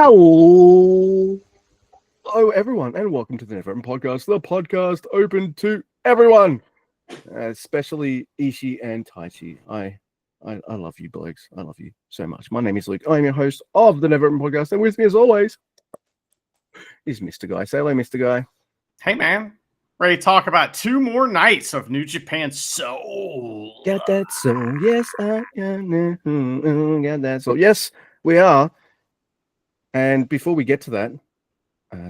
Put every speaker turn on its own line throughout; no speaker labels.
Hello, everyone, and welcome to the Never Open Podcast, the podcast open to everyone, especially Ishii and Taichi. I love you, blokes. I love you so much. My name is Luke. I'm your host of the Never Open Podcast, and with me, as always, is Mr. Guy. Say hello, Mr. Guy.
Hey, man. Ready to talk about 2 more nights of New Japan Soul.
Got that soul? Yes, I got that soul. Yes, we are. And before we get to that,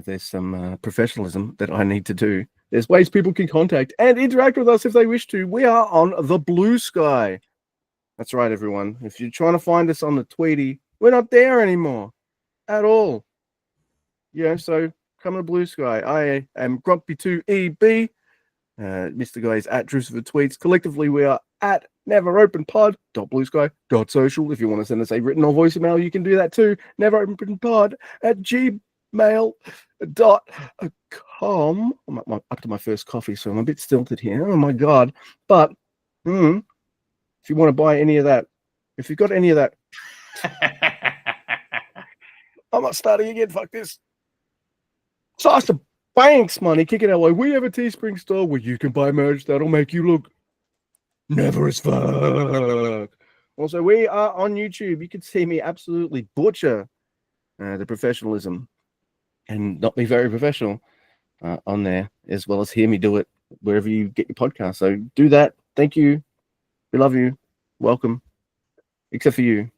there's some professionalism that I need to do. There's ways people can contact and interact with us if they wish to. We are on the Blue Sky. That's right, everyone. If you're trying to find us on the Tweety, we're not there anymore at all. Yeah, so come to Blue Sky. I am Grumpy2EB. Mr. Guy is at Drusifer Tweets. Collectively, we are at neveropenpod.bluesky.social. If you want to send us a written or voice email, you can do that too. neveropenpod@gmail.com. I'm up to my first coffee, so I'm a bit stilted here. Oh my god. But if you want to buy any of that, if you've got any of that, I'm not starting again. Fuck this. Sasha Banks money, kick it our way. We have a Teespring store where you can buy merch that'll make you look never as fuck. Also, we are on YouTube. You can see me absolutely butcher the professionalism and not be very professional on there, as well as hear me do it wherever you get your podcast. So do that. Thank you. We love you. Welcome. Except for you.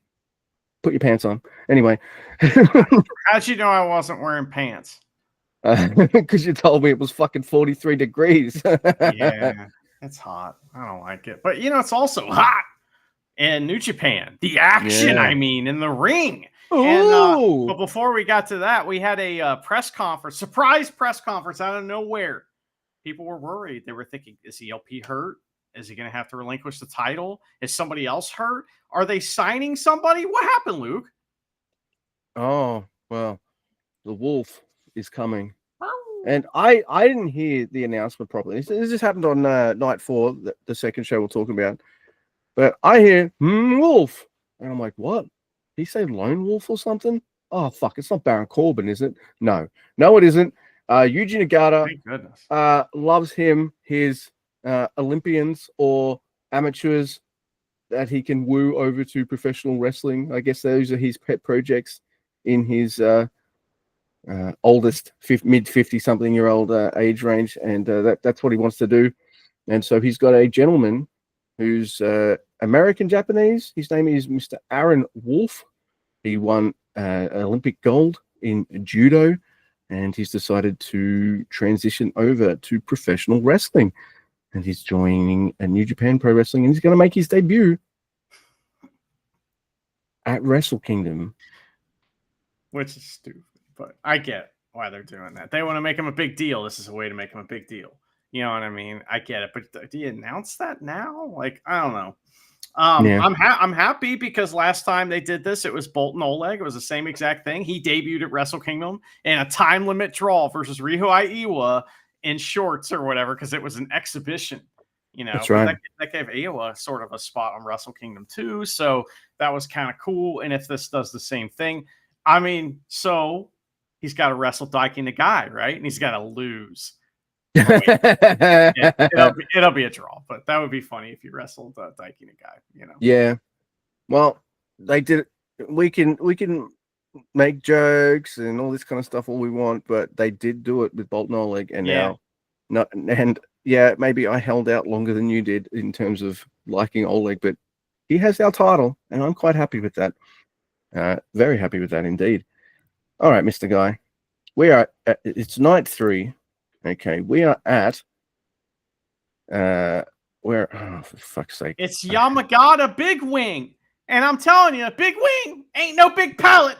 Put your pants on. Anyway.
How'd you know I wasn't wearing pants?
Because you told me it was fucking 43 degrees.
Yeah, it's hot. I don't like it. But, it's also hot in New Japan. The action, in the ring. And, but before we got to that, we had a surprise press conference out of nowhere. People were worried. They were thinking, is ELP hurt? Is he going to have to relinquish the title? Is somebody else hurt? Are they signing somebody? What happened, Luke?
Oh, well, the Wolf is coming. And I didn't hear the announcement properly. This just happened on night 4, the second show we're talking about. But I hear Wolf. And I'm like, what? Did he say Lone Wolf or something? Oh, fuck. It's not Baron Corbin, is it? No, it isn't. Yuji Nagata loves him, his Olympians or amateurs that he can woo over to professional wrestling. I guess those are his pet projects in his oldest mid 50-something-year-old age range, and that's what he wants to do. And so he's got a gentleman who's American Japanese. His name is Mr. Aaron Wolf. He won Olympic gold in judo, and he's decided to transition over to professional wrestling. And he's joining a New Japan Pro Wrestling, and he's going to make his debut at Wrestle Kingdom.
Which is stupid, but I get why they're doing that. They want to make him a big deal. This is a way to make him a big deal. You know what I mean? I get it, but do you announce that now? Like, I don't know. I'm happy because last time they did this, it was Bolton Oleg. It was the same exact thing. He debuted at Wrestle Kingdom in a time limit draw versus Ryo Aiwa in shorts or whatever, because it was an exhibition.
That's right.
That gave Aiwa sort of a spot on Wrestle Kingdom too. So that was kind of cool. And if this does the same thing, so he's got to wrestle Daiki Nagai, right? And he's got to lose. It'll be a draw, but that would be funny if you wrestled Daiki Nagai.
Yeah. Well, they did it. We can make jokes and all this kind of stuff all we want, but they did do it with Bolton Oleg, and maybe I held out longer than you did in terms of liking Oleg, but he has our title, and I'm quite happy with that. Very happy with that indeed. All right, Mr. Guy, we are it's night 3. Okay, we are at for fuck's sake,
it's Yamagata Big Wing, and I'm telling you, Big Wing ain't no big pallet.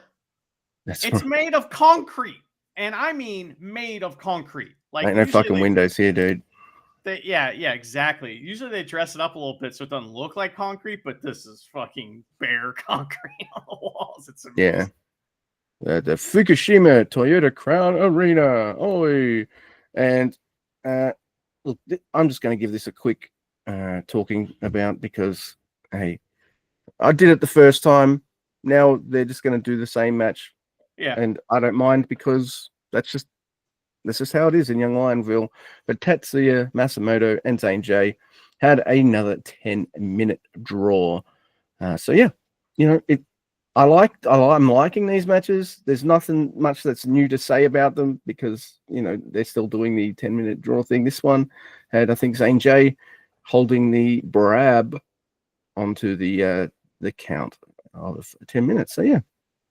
It's made of concrete, and I mean made of concrete. Like,
ain't no fucking windows here, dude.
Yeah, exactly. Usually they dress it up a little bit so it doesn't look like concrete, but this is fucking bare concrete on the walls. It's amazing.
Yeah. The Fukushima Toyota Crown Arena. Oi. And look, I'm just going to give this a quick talking about, because, hey, I did it the first time. Now they're just going to do the same match
Yeah.
and I don't mind because that's just how it is in Young Lionville. But Tetsuya Masamoto and Zane J had another 10-minute draw. So yeah, I'm liking these matches. There's nothing much that's new to say about them because they're still doing the 10-minute draw thing. This one had, I think, Zane J holding the Brab onto the count of 10 minutes. So yeah,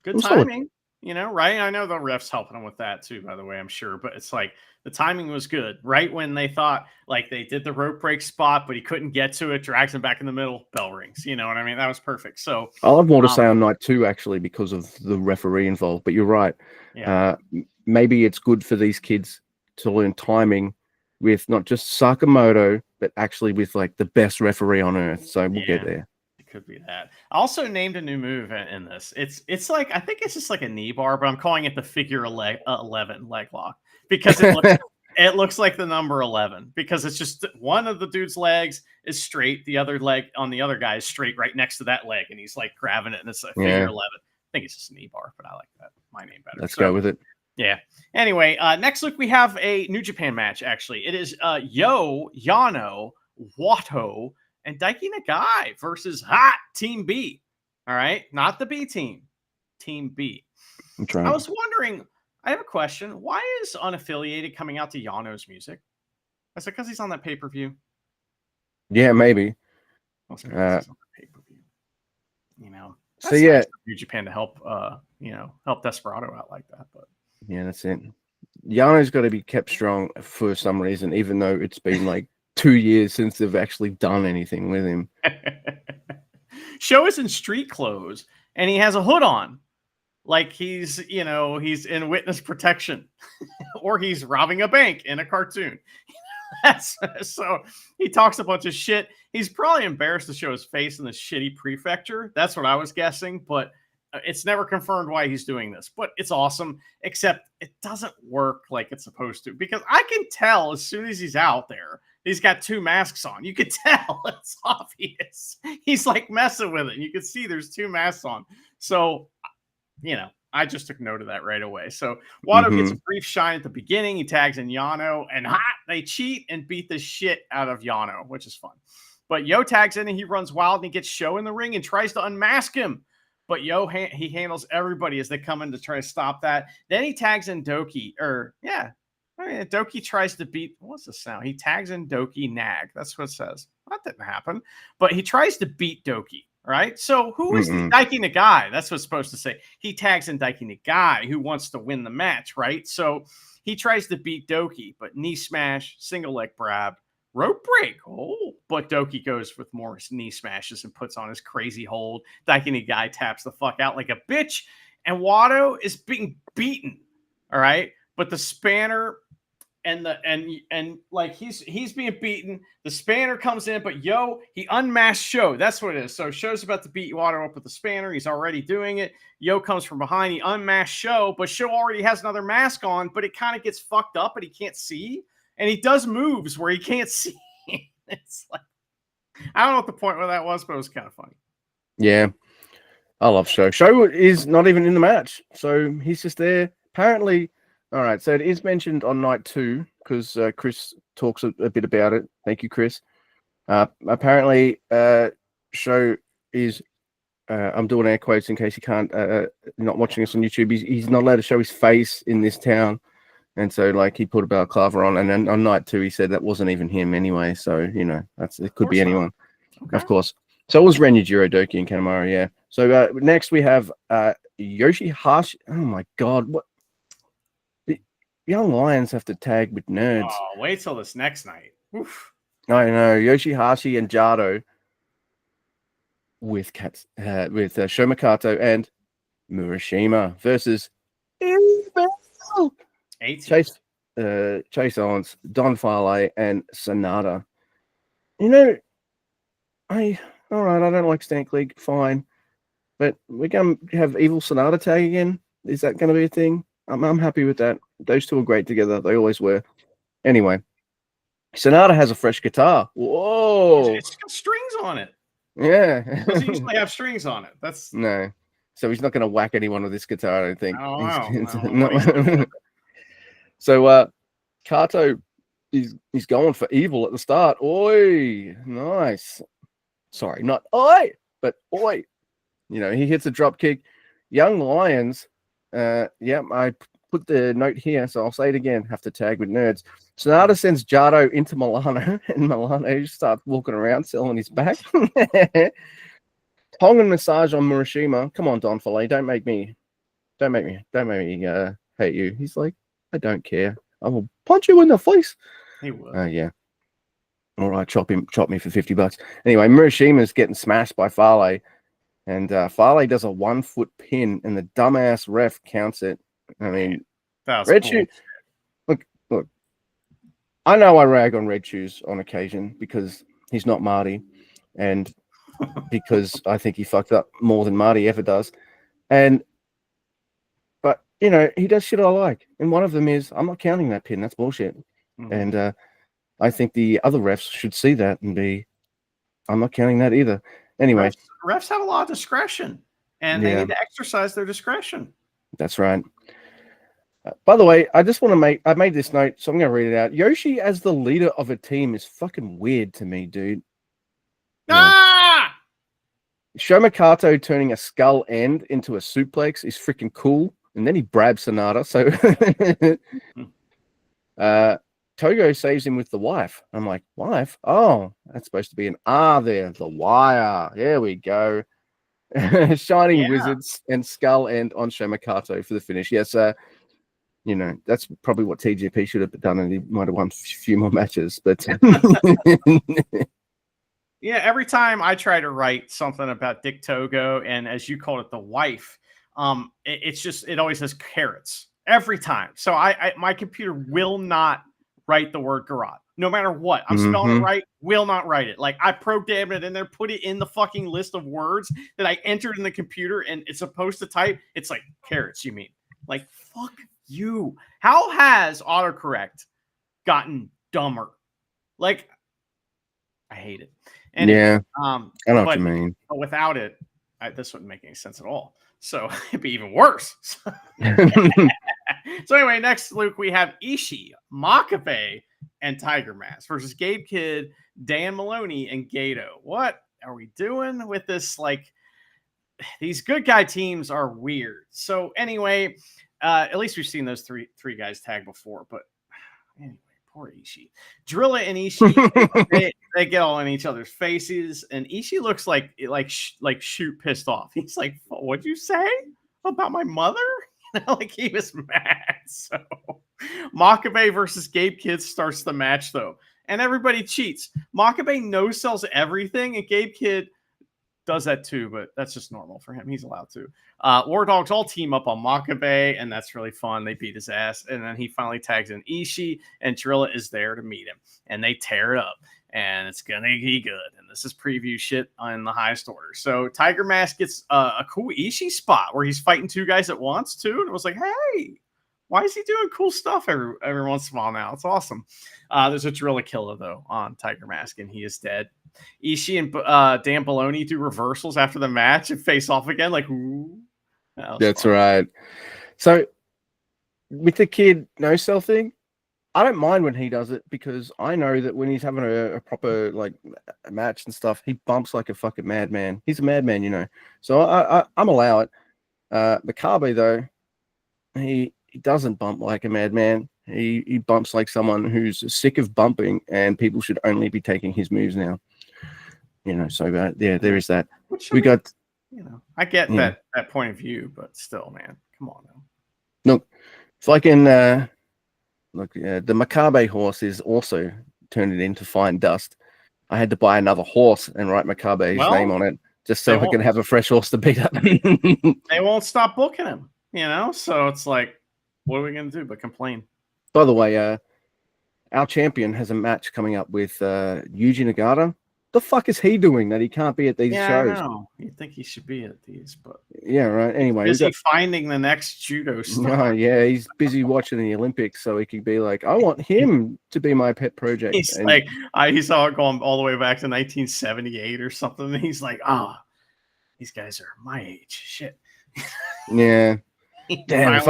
Good
I'm solid.
timing, right? I know the refs helping him with that too, by the way, I'm sure. But it's like the timing was good. Right when they thought like they did the rope break spot, but he couldn't get to it, drags him back in the middle, bell rings. You know what I mean? That was perfect. So
I'll have more to say on night 2 actually because of the referee involved. But you're right.
yeah.
Maybe it's good for these kids to learn timing with not just Sakamoto, but actually with like the best referee on earth. So we'll get there.
Could be that. I also named a new move in this. It's like I think it's just like a knee bar, but I'm calling it the figure 11 leg lock because it looks like the number 11 because it's just one of the dude's legs is straight, the other leg on the other guy is straight right next to that leg, and he's like grabbing it, and it's a figure 11. I think it's just a knee bar, but I like that. My name better.
Let's go with it.
Yeah. Anyway, next look we have a New Japan match. Actually, it is Yano, Wato, and Daiki Nagai versus Hot Team B. All right, not the B team, Team B. I was wondering. I have a question. Why is Unaffiliated coming out to Yano's music? Is it because he's on that pay-per-view?
Yeah, maybe.
He's on that pay-per-view.
So yeah,
nice New Japan to help help Desperado out like that. But
yeah, that's it. Yano's got to be kept strong for some reason, even though it's been like 2 years since they've actually done anything with him.
Show is in street clothes and he has a hood on, like he's in witness protection, or he's robbing a bank in a cartoon. So he talks a bunch of shit. He's probably embarrassed to show his face in the shitty prefecture. That's what I was guessing, but it's never confirmed why he's doing this. But it's awesome, except it doesn't work like it's supposed to, because I can tell as soon as he's out there, he's got 2 masks on. You can tell. It's obvious. He's like messing with it. You can see there's 2 masks on. So, I just took note of that right away. So Wato gets a brief shine at the beginning. He tags in Yano, and they cheat and beat the shit out of Yano, which is fun. But Yo tags in and he runs wild and he gets Sho in the ring and tries to unmask him. But Yo, he handles everybody as they come in to try to stop that. Then he tags in Doki, Doki tries to beat, what's the sound? He tags in Doki Nag. That's what it says. That didn't happen. But he tries to beat Doki, right? So who is the Daiki Nagai? That's what's supposed to say. He tags in Daiki Nagai, who wants to win the match, right? So he tries to beat Doki, but knee smash, single leg grab, rope break. Oh, but Doki goes with more knee smashes and puts on his crazy hold. Daiki Nagai taps the fuck out like a bitch, and Wato is being beaten. All right, but the spanner and like he's being beaten. The spanner comes in, but he unmasked Sho. That's what it is. So Sho's about to beat Wato up with the spanner. He's already doing it. Yo comes from behind. He unmasked Sho, but Sho already has another mask on, but it kind of gets fucked up and he can't see. And he does moves where he can't see. It's like, I don't know what the point of that was, but it was kind of funny.
Yeah. I love Sho. Sho is not even in the match. So he's just there. Apparently, all right. So it is mentioned on night 2 because Chris talks a bit about it. Thank you, Chris. Apparently, Sho is, I'm doing air quotes in case you can't, not watching us on YouTube. He's not allowed to show his face in this town. And so, like, he put a balaclava on, and then on night 2, he said that wasn't even him anyway. So, it could be anyone, of course. So it was Renjiro, Doki, and Kanemaru, yeah. So next we have Yoshihashi. Oh my God, what? The Young Lions have to tag with nerds.
Oh, wait till this next night. Oof.
I know Yoshihashi and Jado with Sho Makato and Murashima versus Chase Owens, Don Farley, and Sonata. All right, I don't like Stank League, fine. But we're going to have Evil Sonata tag again. Is that going to be a thing? I'm happy with that. Those two are great together. They always were. Anyway, Sonata has a fresh guitar. Whoa.
It's got strings on it.
Yeah.
It doesn't usually have strings on it.
No. so he's not going to whack anyone with this guitar. I don't think.
I don't
He's-
know what he's
no. So Kato, he's going for evil at the start. Oi, nice. Sorry, not oi, but oi. He hits a drop kick. Young Lions. I put the note here, so I'll say it again. Have to tag with nerds. Sonata sends Jado into Milano, and Milano starts walking around selling his back. Tongan massage on Murashima. Come on, Don Filet, don't make me hate you. He's like, I don't care. I will punch you in the face.
He will.
Yeah. All right, chop me for $50. Anyway, Murashima's getting smashed by Fale, and Fale does a 1 foot pin, and the dumbass ref counts it. I mean, Red Shoes. Look. I know I rag on Red Shoes on occasion because he's not Marty, and because I think he fucked up more than Marty ever does. But he does shit I like, and one of them is I'm not counting that pin. That's bullshit.
Mhm.
And I think the other refs should see that and be, I'm not counting that either. Anyway,
refs have a lot of discretion, and they need to exercise their discretion.
That's right. By the way, I just want to I made this note, so I'm going to read it out. Yoshi as the leader of a team is fucking weird to me, dude.
Ah!
Shoma Kato turning a skull end into a suplex is freaking cool. And then he brabs Sonata. So Togo saves him with the wife. I'm like, wife? Oh, that's supposed to be an R there. The wire. There we go. Shining Wizards and skull end on Shoma Kato for the finish. Yes, that's probably what TGP should have done, and he might have won a few more matches. But
yeah, every time I try to write something about Dick Togo, and as you called it, the wife, it always has carrots every time. So my computer will not write the word garage, no matter what. I'm spelling it right, will not write it. Like I programmed it in there, put it in the fucking list of words that I entered in the computer, and it's supposed to type. It's like carrots. You mean like fuck you? How has autocorrect gotten dumber? Like I hate it. Anyway,
yeah, I know what you mean.
But without it, this wouldn't make any sense at all. So it'd be even worse. So anyway, next, Luke, we have Ishii, Makabe, and Tiger Mask versus Gabe Kidd, Dan Maloney, and Gato. What are we doing with this? Like, these good guy teams are weird. So anyway, at least we've seen those three guys tag before. But anyway, poor Ishii. Drilla and Ishii, they get all in each other's faces, and Ishii looks like shoot pissed off. He's like, "What'd you say about my mother?" Like he was mad. So Makabe versus Gabe Kidd starts the match though, and everybody cheats. Makabe no sells everything, and Gabe Kidd does that too, but that's just normal for him. He's allowed to. War Dogs all team up on Makabe, and that's really fun. They beat his ass, and then he finally tags in Ishii, and Drilla is there to meet him, and they tear it up, and it's gonna be good. And this is preview shit on the highest order. So Tiger Mask gets a cool Ishii spot where he's fighting two guys at once too, and it was like, hey, why is he doing cool stuff every once in a while now? It's awesome. There's a Drilla killer though on Tiger Mask, and he is dead. Ishii and Dan Baloney do reversals after the match and face off again. Like, ooh,
that's fun. Right. So with the Kid no sell thing, I don't mind when he does it because I know that when he's having a proper like a match and stuff, he bumps like a fucking madman. He's a madman, So I'm allow it. Makabe though, he doesn't bump like a madman. He bumps like someone who's sick of bumping, and people should only be taking his moves now. So yeah, there is that.
I get that point of view, but still, man, come on now.
Look, it's like in the Makabe horse is also turned it into fine dust. I had to buy another horse and write Makabe's name on it just so I can have a fresh horse to beat up.
They won't stop booking him, So it's like, what are we gonna do but complain?
By the way, our champion has a match coming up with Yuji Nagata. The fuck is he doing that he can't be at these shows?
I know. You'd think he should be at these, but
yeah, right. Anyway,
is he finding the next judo star?
No, yeah, he's busy watching the Olympics, so he could be like, I want him to be my pet project.
He's like, he saw it going all the way back to 1978 or something, and he's like, these guys are my age. Shit.
Yeah. Damn, if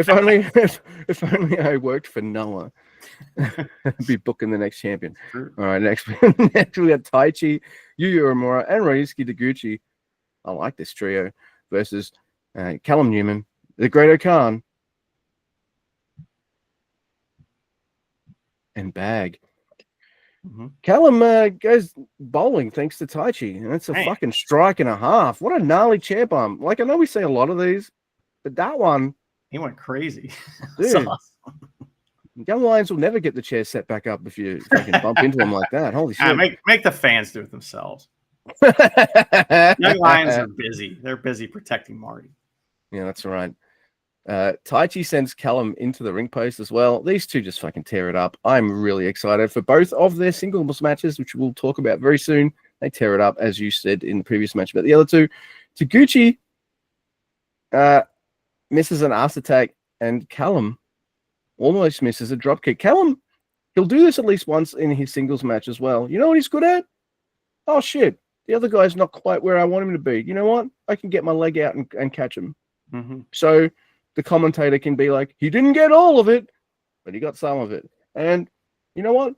only I worked for Noah. I'd be booking the next champion.
True.
All right, next we got Taichi, Yuya Uemura, and Ryusuke Taguchi. I like this trio versus Callum Newman, the Great Khan, and Bag. Callum goes bowling thanks to Taichi, and that's a fucking strike and a half. What a gnarly chair bump. Like, I know we see a lot of these, but that one,
he went crazy.
Dude, awesome. Young Lions will never get the chair set back up if you fucking bump into them like that. Holy shit.
Make the fans do it themselves. Young Lions are busy. They're busy protecting Marty.
Yeah, that's right. Taichi sends Callum into the ring post as well. These two just fucking tear it up. I'm really excited for both of their singles matches, which we'll talk about very soon. They tear it up, as you said in the previous match. But the other two, Taguchi misses an ass attack, and Callum almost misses a dropkick. Callum, he'll do this at least once in his singles match as well. You know what he's good at? Oh, shit. The other guy's not quite where I want him to be. You know what? I can get my leg out and catch him.
Mm-hmm.
So the commentator can be like, he didn't get all of it, but he got some of it. And you know what?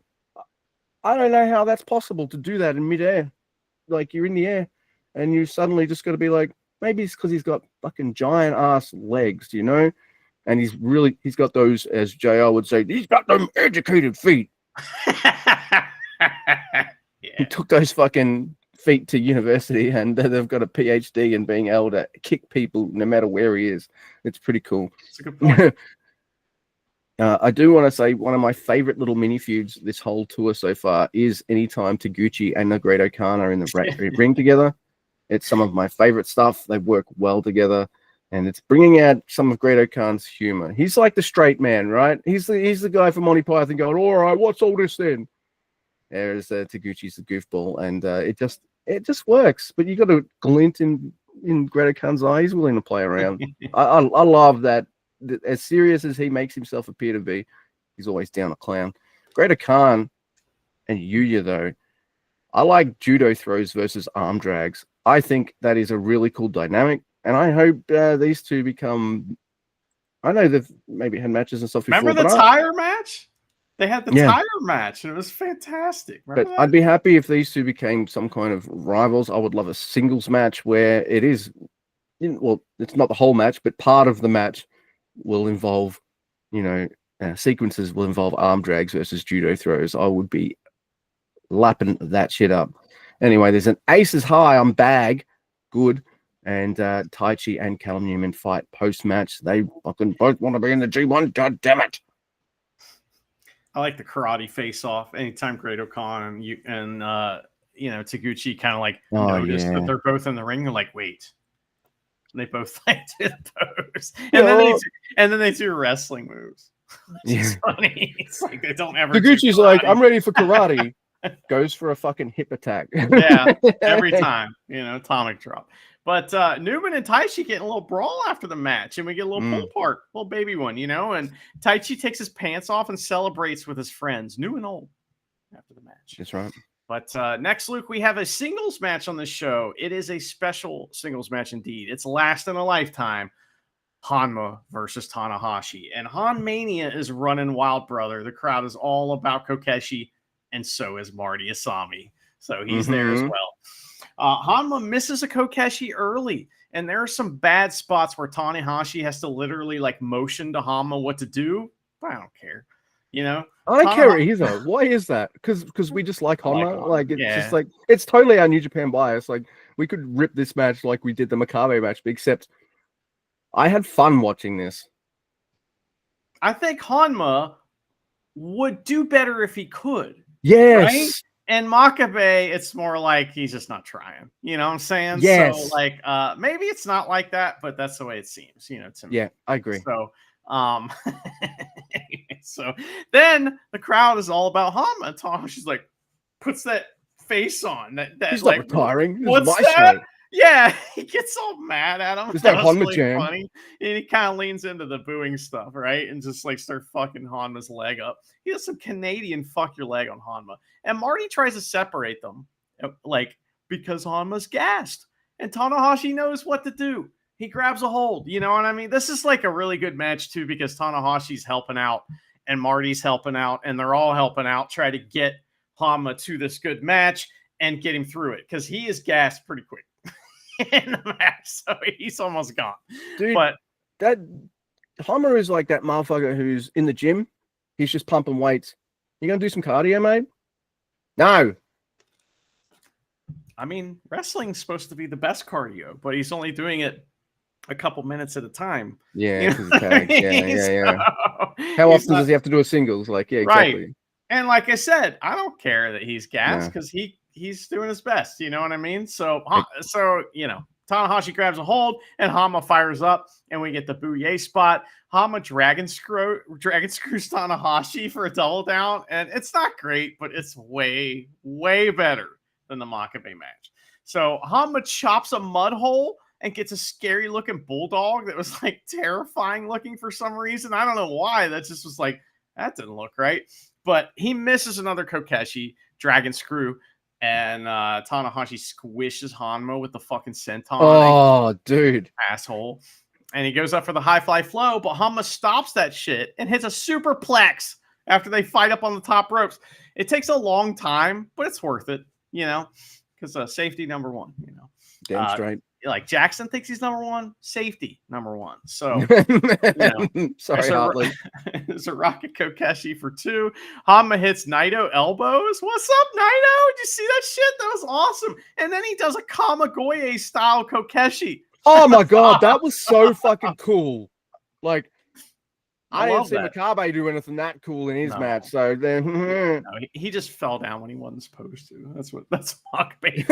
I don't know how that's possible to do that in midair. Like, you're in the air and you suddenly just got to be like, maybe it's because he's got fucking giant ass legs, you know? And he's got those, as JR would say, he's got them educated feet. He took those fucking feet to university, and they've got a PhD in being able to kick people no matter where he is. It's pretty cool.
That's a good point.
I do want to say one of my favorite little mini feuds this whole tour so far is anytime Taguchi and the Great Khan are in the ring together. It's some of my favorite stuff. They work well together, and it's bringing out some of Great Khan's humor. He's like the straight man, right? He's the guy from Monty Python going, all right, what's all this then? There's Taguchi's the goofball, and it just works. But you got a glint in Great Khan's eye. He's willing to play around. I love that. As serious as he makes himself appear to be, he's always down a clown. Great Khan and Yuya, though, I like judo throws versus arm drags. I think that is a really cool dynamic, and I hope these two become. I know they've maybe had matches and stuff before.
Remember the tire match? They had the tire match, and it was fantastic. Remember that?
I'd be happy if these two became some kind of rivals. I would love a singles match where it is, well, it's not the whole match, but part of the match will involve, sequences will involve arm drags versus judo throws. I would be lapping that shit up. Anyway, there's an aces high on Bag. Good. And Taichi and Callum Newman fight post-match. They fucking both want to be in the G1. God damn it.
I like the karate face-off. Anytime Great Khan and Taguchi kind of like notice that they're both in the ring, they're like, wait. And they both like did those. And then they do wrestling moves. It's funny. It's like they don't ever.
Taguchi's like, I'm ready for karate. Goes for a fucking hip attack.
Yeah, every time, atomic drop. But Newman and Taichi getting a little brawl after the match, and we get a little pull apart, little baby one, and Taichi takes his pants off and celebrates with his friends, new and old, after the match.
That's right.
But next, Luke, we have a singles match on the show. It is a special singles match indeed. It's last in a lifetime. Hanma versus Tanahashi. And Han Mania is running wild, brother. The crowd is all about Kokeshi, and so is Marty Asami. So he's there as well. Hanma misses a Kokeshi early, and there are some bad spots where Tanahashi has to literally motion to Hanma what to do. I don't care. I
don't care either. Why is that? Because we just like Hanma. Just it's totally our New Japan bias. Like, we could rip this match like we did the Makabe match, except I had fun watching this.
I think Hanma would do better if he could.
Yes.
Right? And Makabe, it's more like he's just not trying. You know what I'm saying?
Yes.
So, maybe it's not like that, but that's the way it seems, to me.
Yeah, I agree.
So, so then the crowd is all about Hanma. She's like, puts that face on.
He's not retiring.
What's that? Show. Yeah, he gets all mad at him.
Is that Hanma Jam?
Funny. And he kind of leans into the booing stuff, right? And just start fucking Hanma's leg up. He does some Canadian fuck your leg on Hanma. And Marty tries to separate them, because Hanma's gassed. And Tanahashi knows what to do. he grabs a hold. You know what I mean? This is like a really good match too, because Tanahashi's helping out and Marty's helping out, and they're all helping out, try to get Honma to this good match and get him through it, because he is gassed pretty quick in the match, so he's almost gone.
Dude,
But
that Honma is like that motherfucker who's in the gym. He's just pumping weights. You gonna do some cardio, mate? No.
I mean, wrestling's supposed to be the best cardio, but he's only doing it a couple minutes at a time.
Yeah,
You know
'cause it's tag.
what I mean?
Yeah.
So,
How
he's
often does he have to do a singles? Like, yeah,
Right.
exactly.
And like I said, I don't care that he's gassed,
No.
because he's doing his best. You know what I mean? So Tanahashi grabs a hold and Honma fires up, and we get the Bouye spot. Honma dragon screws Tanahashi for a double down, and it's not great, but it's way, way better than the Makabe match. So Honma chops a mud hole and gets a scary looking bulldog that was like terrifying looking for some reason. I don't know why. That just was like, that didn't look right. But he misses another Kokeshi dragon screw, and Tanahashi squishes Honma with the fucking senton.
Oh, dude.
Asshole. And he goes up for the high fly flow, but Honma stops that shit and hits a superplex after they fight up on the top ropes. It takes a long time, but it's worth it, you know, because safety number one, you know.
Damn straight.
Like Jackson thinks he's number one, safety number one. So
Sorry, Hartley.
There's a Rocket Kokeshi for 2. Honma hits Naito elbows. What's up, Naito? Did you see that shit? That was awesome. And then he does a Kamigoye style Kokeshi.
Oh my god, that was so fucking cool. Like, I didn't
love
see
that.
Makabe do anything that cool in his
No.
match. So then,
No, he just fell down when he wasn't supposed to. That's Makabe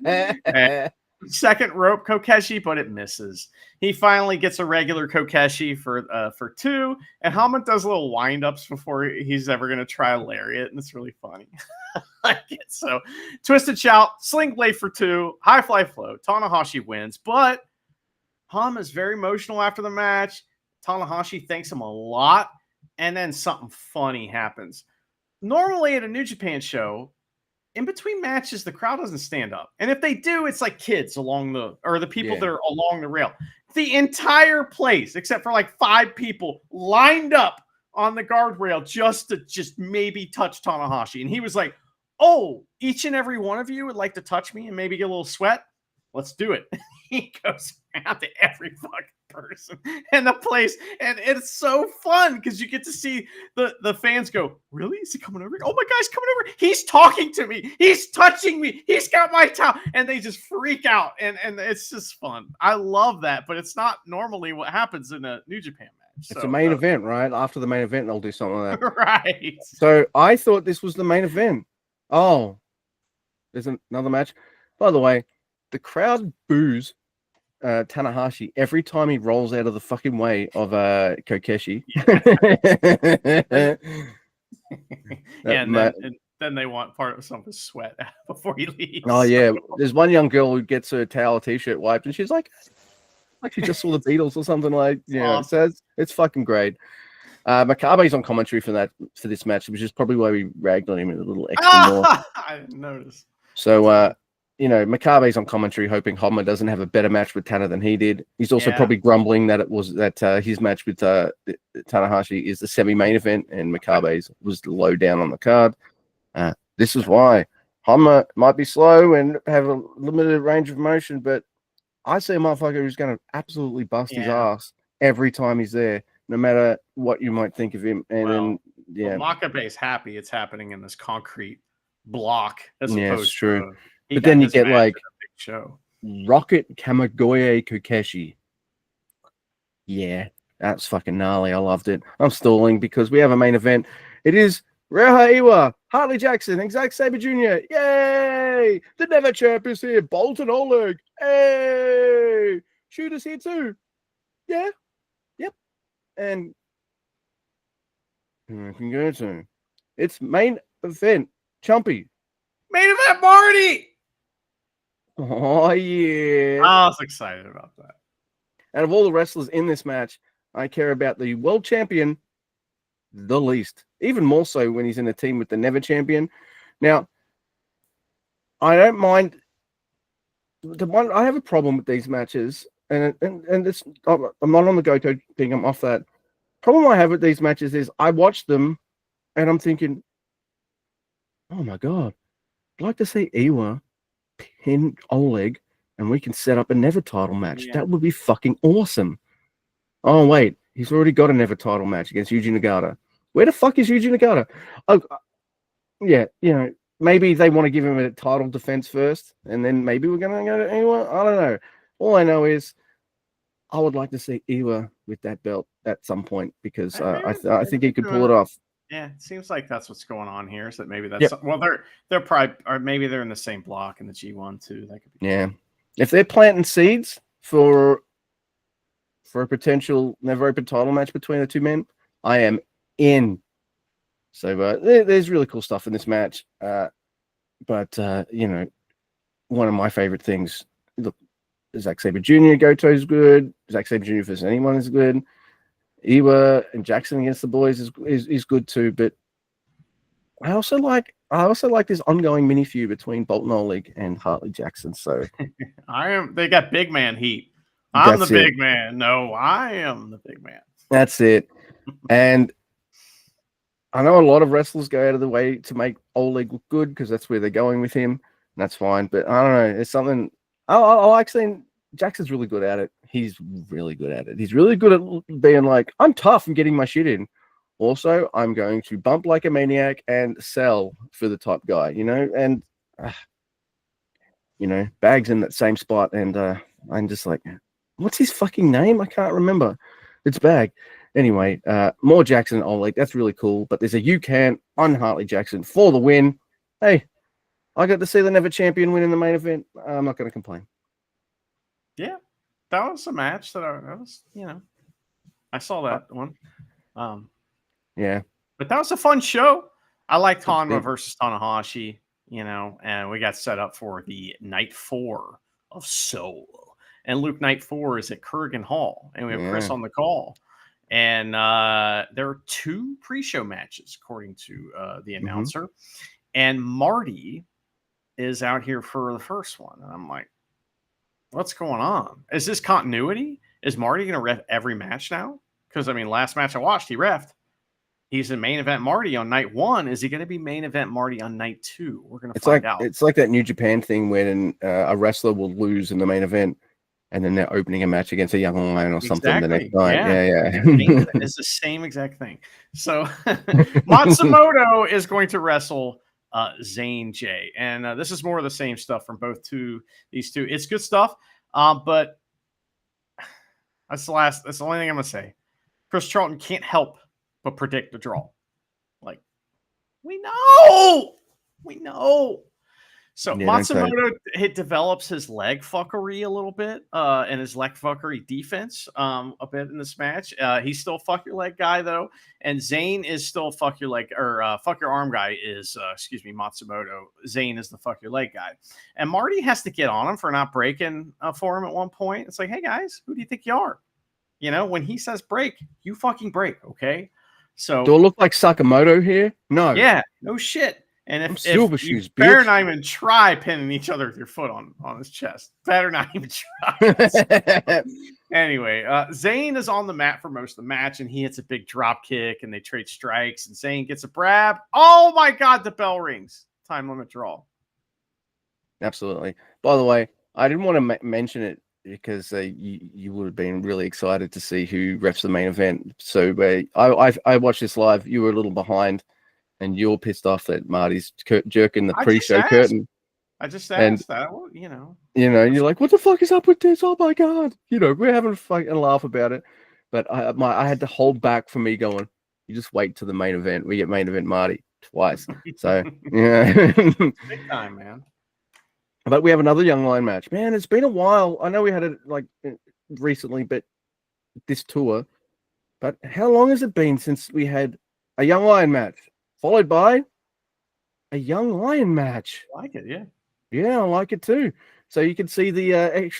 did. Second rope Kokeshi, but it misses. He finally gets a regular Kokeshi for 2, and Honma does little wind-ups before he's ever going to try a lariat, and it's really funny. I like it. So, Twisted Shout, Sling Blade for 2, High Fly Flow. Tanahashi wins, but Honma is very emotional after the match. Tanahashi thanks him a lot, and then something funny happens. Normally at a New Japan show, in between matches, the crowd doesn't stand up. And if they do, it's like kids the people that are along the rail. The entire place, except for like 5 people, lined up on the guardrail just to maybe touch Tanahashi. And he was like, oh, each and every one of you would like to touch me and maybe get a little sweat? Let's do it. He goes around to every fucking person in the place, and it's so fun because you get to see the fans go, really? Is he coming over? Oh my God, he's coming over. He's talking to me. He's touching me. He's got my towel. And they just freak out, and it's just fun. I love that, but it's not normally what happens in a New Japan match.
It's a main event, right? After the main event, they'll do something like that.
Right.
So I thought this was the main event. Oh, there's another match. By the way, the crowd boos Tanahashi every time he rolls out of the fucking way of Kokeshi.
And then they want part of some of his sweat before he leaves.
Oh yeah, there's one young girl who gets her towel t-shirt wiped, and she's like she just saw the Beatles or something like. Yeah, so it's fucking great. Makabe's on commentary for this match, which is probably why we ragged on him a little extra more.
I didn't notice.
So Makabe's on commentary, hoping Honma doesn't have a better match with Tana than he did. He's also probably grumbling that his match with Tanahashi is the semi-main event, and Makabe's was low down on the card. This is why Honma might be slow and have a limited range of motion, but I see a motherfucker who's going to absolutely bust his ass every time he's there, no matter what you might think of him. And
Makabe's happy it's happening in this concrete block as opposed
it's true.
to.
But then you get like
show.
Rocket Kamigoye Kokeshi. Yeah, that's fucking gnarly. I loved it. I'm stalling because we have a main event. It is Ryohei Iwa, Hartley Jackson, and Zack Sabre Jr. Yay! The Never Champ is here. Bolton Oleg. Hey! Shooter's here too. Yeah. Yep. And I can go to. It's main event. Chumpy.
Main event Marty!
Oh, yeah.
I was excited about that.
Out of all the wrestlers in this match, I care about the world champion the least. Even more so when he's in a team with the Never Champion. Now, I don't mind. I have a problem with these matches and it's I'm not on the Goto thing. I'm off that. Problem I have with these matches is I watch them and I'm thinking, oh my god, I'd like to see Iwa pin Oleg and we can set up a Never title match.
Yeah.
That would be fucking awesome. Oh wait, he's already got a Never title match against Yuji Nagata. Where the fuck is Yuji Nagata? Oh, yeah, maybe they want to give him a title defense first, and then maybe we're gonna go to Iwa. I don't know. All I know is I would like to see Iwa with that belt at some point because I think he could pull it off.
Yeah, it seems like that's what's going on here. Is that maybe that's
Yep.
well, they're probably, or maybe they're in the same block in the G1 too. That could be.
Yeah, if they're planting seeds for a potential Never Open title match between the two men, I am in. So there's really cool stuff in this match. But one of my favorite things. Look, Zack Sabre Jr. Goto is good. Zack Sabre Jr. versus anyone is good. Iwa and Jackson against the boys is good too. But I also like this ongoing mini feud between Bolton Oleg and Hartley Jackson. So
They got big man heat. I'm the big man. No, I am the big man.
That's it. And I know a lot of wrestlers go out of the way to make Oleg look good because that's where they're going with him. And that's fine. But I don't know. It's something I like seeing. Jackson's really good at it. He's really good at it. He's really good at being like, I'm tough and getting my shit in. Also, I'm going to bump like a maniac and sell for the top guy, and Bag's in that same spot. And I'm just like, what's his fucking name? I can't remember. It's Bag. Anyway, more Jackson and Oleg. That's really cool. But there's a UCAN on Hartley Jackson for the win. Hey, I got to see the Never Champion win in the main event. I'm not going to complain.
Yeah, that was a match that I saw that one.
Yeah,
but that was a fun show. I liked Honma versus Tanahashi, and we got set up for the night 4 of Seoul. And Luke, night 4 is at Kurgan Hall, and we have Chris on the call. And there are 2 pre-show matches, according to the announcer. And Marty is out here for the first one. And I'm like, what's going on? Is this continuity? Is Marty going to ref every match now? Because, last match I watched, he refed. He's in main event Marty on night 1. Is he going to be main event Marty on night 2? We're going to find out. It's
like that New Japan thing when a wrestler will lose in the main event and then they're opening a match against a young lion or something the next night. Yeah.
It's the same exact thing. So Matsumoto is going to wrestle Zane J. And this is more of the same stuff from these two. It's good stuff. But that's the only thing I'm going to say. Chris Charlton can't help but predict the draw. Like, we know. So Matsumoto develops his leg fuckery a little bit, and his leg fuckery defense a bit in this match. He's still fuck your leg guy though, and Zane is still fuck your leg or fuck your arm guy is Matsumoto. Zane is the fuck your leg guy, and Marty has to get on him for not breaking for him at one point. It's like, hey guys, who do you think you are? When he says break, you fucking break, okay? So
do I look like Sakamoto here? No.
Yeah, no shit. And if
Silver Shoes,
better not even try pinning each other with your foot on his chest. Better not even try. Anyway, Zane is on the mat for most of the match, and he hits a big drop kick, and they trade strikes, and Zane gets a brab. Oh my God, the bell rings. Time limit draw.
Absolutely. By the way, I didn't want to mention it because you would have been really excited to see who refs the main event. So I watched this live. You were a little behind. And you're pissed off that Marty's jerking the pre-show curtain.
I just asked that. Well,
you're like, what the fuck is up with this? Oh my God. We're having a fucking laugh about it. But I had to hold back from me going, you just wait to the main event. We get main event Marty twice. So, yeah.
Big time, man.
But we have another Young Lion match. Man, it's been a while. I know we had it like recently, but this tour. But how long has it been since we had a Young Lion match? Followed by a Young Lion match.
I like it, yeah.
Yeah, I like it too. So you can see the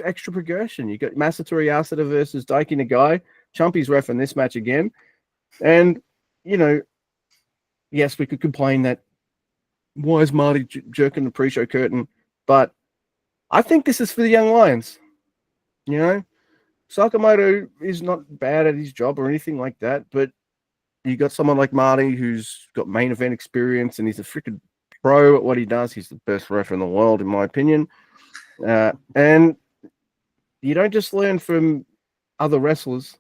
extra progression. You got Masatori Asada versus Daiki Nagai. Chumpy's ref in this match again. And, yes, we could complain that why is Marty jerking the pre-show curtain? But I think this is for the Young Lions. Sakamoto is not bad at his job or anything like that, but you got someone like Marty who's got main event experience and he's a freaking pro at what he does. He's the best ref in the world, in my opinion. And you don't just learn from other wrestlers.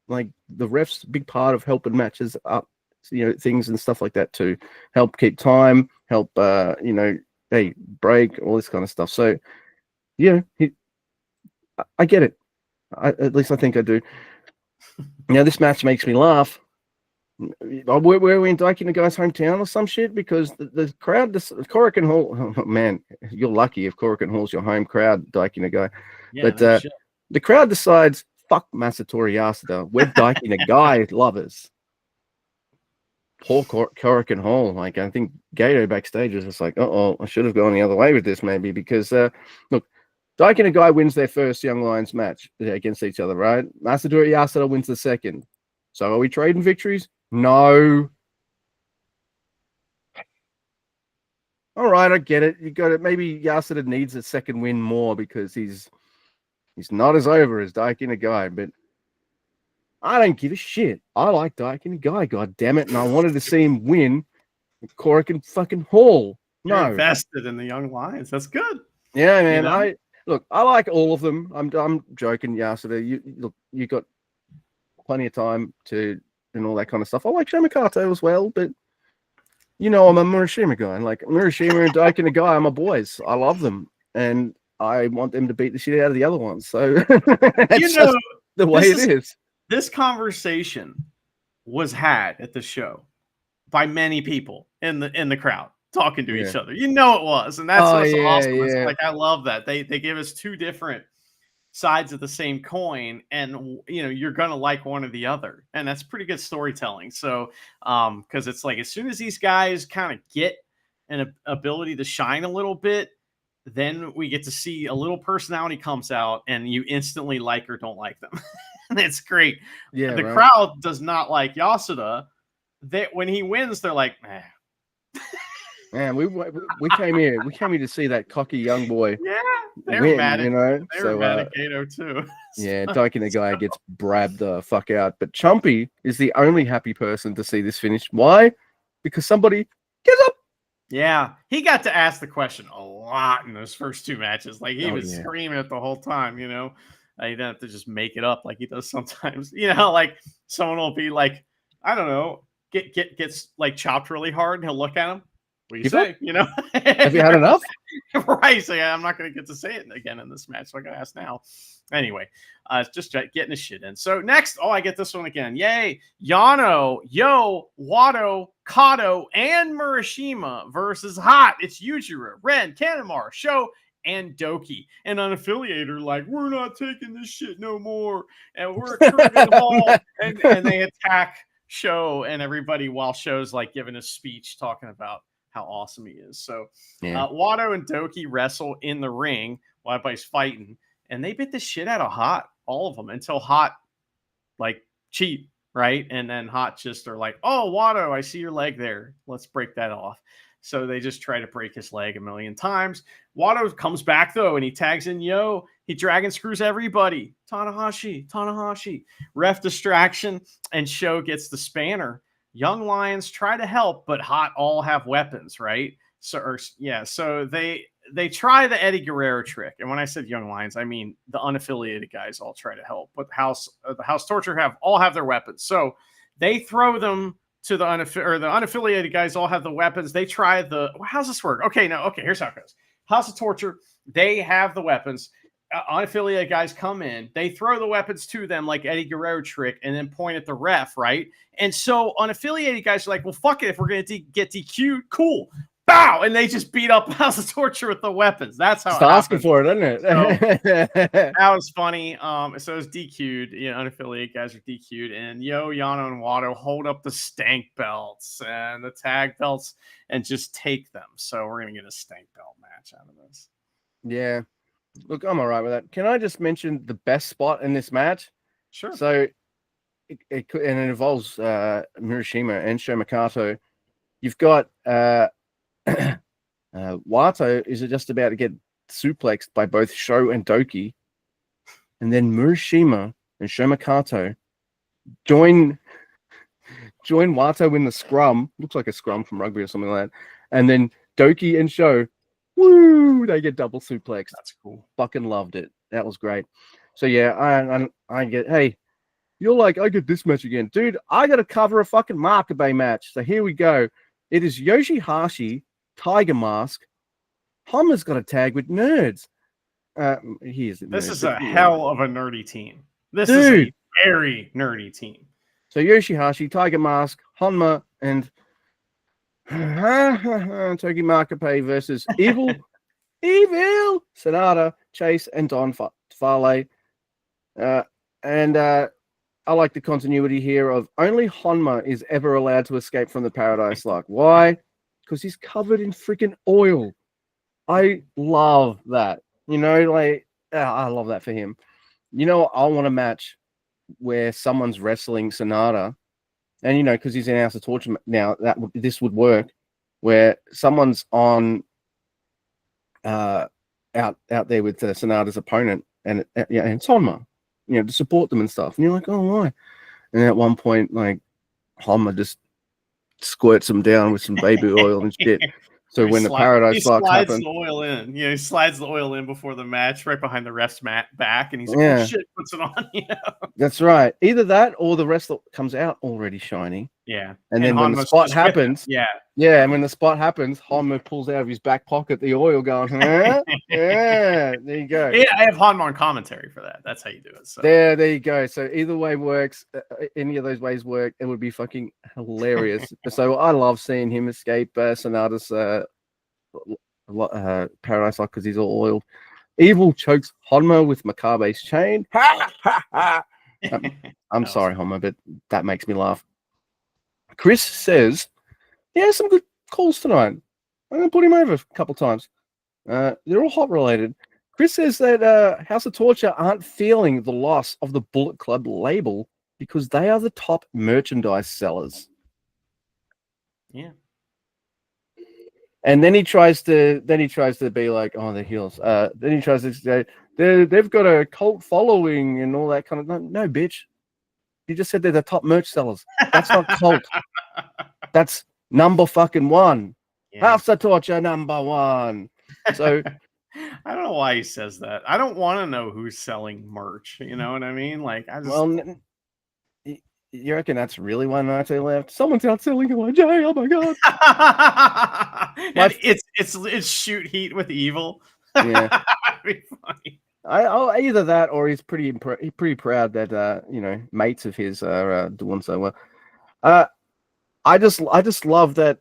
Like the ref's a big part of helping matches up, things and stuff like that too. Help keep time, help, hey, break, all this kind of stuff. So, yeah, I get it. At least I think I do. This match makes me laugh. Were we in Daiki Nagai's hometown or some shit? Because the crowd, Korakuen Hall, oh, man, you're lucky if Korakuen Hall's your home crowd, Daiki Nagai.
Yeah,
but the crowd decides, fuck Masatori Yasuda. We're Daiki Nagai lovers. Poor Korakuen Hall. Like, I think Gato backstage was just like, I should have gone the other way with this maybe because, look, Daiki Nagai wins their first Young Lions match against each other, right? Masatori Yasuda wins the second. So are we trading victories? No. All right, I get it. You got it. Maybe Yasuda needs a second win more because he's not as over as Daiki Nagai, but I don't give a shit. I like Daiki Nagai, god damn it, and I wanted to see him win Korakuen fucking Hall. No.
You're invested in the Young Lions. That's good.
Yeah, man. I like all of them. I'm joking, Yasuda. You got plenty of time to and all that kind of stuff. I like Shomakato as well, but I'm a Murashima guy. And like Murashima and Daiki Nagai are my boys. I love them, and I want them to beat the shit out of the other ones. So that's just the way it is.
This conversation was had at the show by many people in the crowd talking to each other. It was, and that's what's awesome. Yeah. Like I love that they give us two different sides of the same coin, and you're gonna like one or the other, and that's pretty good storytelling. So because it's like as soon as these guys kind of get an ability to shine a little bit, then we get to see a little personality comes out and you instantly like or don't like them. And it's great.
Yeah,
the crowd does not like Yasuda. When he wins, they're like,
man, we came here. We came here to see that cocky young boy.
Yeah, they're mad at,
They're
mad at Gato too.
Yeah, Daiki Nagai gets brabbed the fuck out. But Chumpy is the only happy person to see this finish. Why? Because somebody gets up.
Yeah, he got to ask the question a lot in those first two matches. Like he was screaming it the whole time. He didn't have to just make it up like he does sometimes. Like someone will be like, I don't know, gets like chopped really hard, and he'll look at him. What do you say?
Have you had enough?
Right. So I'm not going to get to say it again in this match. So I got to ask now. Anyway, just getting his shit in. So next, I get this one again. Yay. Yano, Yo, Wato, Kato, and Murashima versus Hot. It's Yujiro, Ren, Kanemaru, Sho, and Doki. And unaffiliated like, we're not taking this shit no more. And we're at Korakuen Hall. And they attack Sho and everybody while Sho's like giving a speech talking about how awesome he is. So Wato and Doki wrestle in the ring while everybody's fighting, and they bit the shit out of Hot, all of them, until Hot like cheat, right? And then Hot just are like, oh, Wato, I see your leg there. Let's break that off. So they just try to break his leg a million times. Wato comes back though, and he tags in Yo. He dragon screws everybody. Tanahashi. Ref distraction, and Sho gets the spanner. Young Lions try to help, but Hot all have weapons, right? So they try the Eddie Guerrero trick. And when I said Young Lions, I mean the unaffiliated guys all try to help, but the House Torture all have their weapons. So they throw them to the unaffiliated guys all have the weapons. They try how's this work? Okay, here's how it goes. House of Torture, they have the weapons. Unaffiliated guys come in, they throw the weapons to them like Eddie Guerrero trick, and then point at the ref, right? And so unaffiliated guys are like, well, fuck it, if we're gonna get DQ'd, cool, bow, and they just beat up House of Torture with the weapons. That's how. It's
asking for it, isn't it?
So, that was funny. So it's DQ'd. Unaffiliated guys are DQ'd, and Yo, Yano, and Wato hold up the stank belts and the tag belts and just take them. So we're gonna get a stank belt match out of this.
Yeah. Look, I'm all right with that. Can I just mention the best spot in this match?
Sure.
So it involves Murashima and Shomakato. You've got Wato is just about to get suplexed by both Sho and Doki. and then Murashima and Shomakato join Wato in the scrum. Looks like a scrum from rugby or something like that. And then Doki and Sho, woo, they get double suplexed.
That's cool.
Fucking loved it. That was great. So yeah, I get, hey, you're like, I get this match again. Dude, I got to cover a fucking Makabe match. So here we go. It is Yoshihashi, Tiger Mask. Honma's got a tag with Nerds.
This is a hell of a nerdy team. This
Dude.
is a very nerdy team.
So Yoshihashi, Tiger Mask, Honma, and Togi Makabe versus Evil Sonata, Chase, and Don Farley. I like the continuity here of only Honma is ever allowed to escape from the Paradise Lock. Why? Because he's covered in freaking oil. I love that. You know, like, I love that for him. You know, I want a match where someone's wrestling Sonata, and you know, because he's in House of Torture now, this would work, where someone's on out there with Sonata's opponent, and it's Honma, you know, to support them and stuff. And you're like, oh, why? And at one point, like, Honma just squirts them down with some baby oil and shit. So when the Paradise Lock happens,
the oil in. Yeah, he slides the oil in before the match, right behind the ref's back, and he's like, "Oh shit!" Puts it on. You know?
That's right. Either that, or the wrestler comes out already shiny.
Yeah,
and then when the spot happens, and when the spot happens, Honma pulls out of his back pocket the oil, going, yeah, there you go.
Yeah, I have Honma on commentary for that. That's how you do it. So.
There you go. So either way works. Any of those ways work. It would be fucking hilarious. So I love seeing him escape Sonata's Paradise Lock because he's all oiled. Evil chokes Honma with Makabe's chain. I'm sorry, Honma, but that makes me laugh. Chris says he has some good calls tonight. I'm going to put him over a couple times. They're all hot related. Chris says that House of Torture aren't feeling the loss of the Bullet Club label because they are the top merchandise sellers.
Yeah.
And then he tries to be like, oh, the heels. Then he tries to say they've got a cult following and all that kind of. No, bitch. You just said they're the top merch sellers. That's not cult. That's number fucking one. Yeah. House of Torture number one. So
I don't know why he says that. I don't want to know who's selling merch. You know what I mean? Like, I just.
Well, you reckon that's really why Naruto left? Someone's out selling LIJ. Oh my god!
And it's shoot heat with Evil.
Yeah,
that'd be funny.
Either that or he's pretty proud that you know, mates of his are doing so well. I just love that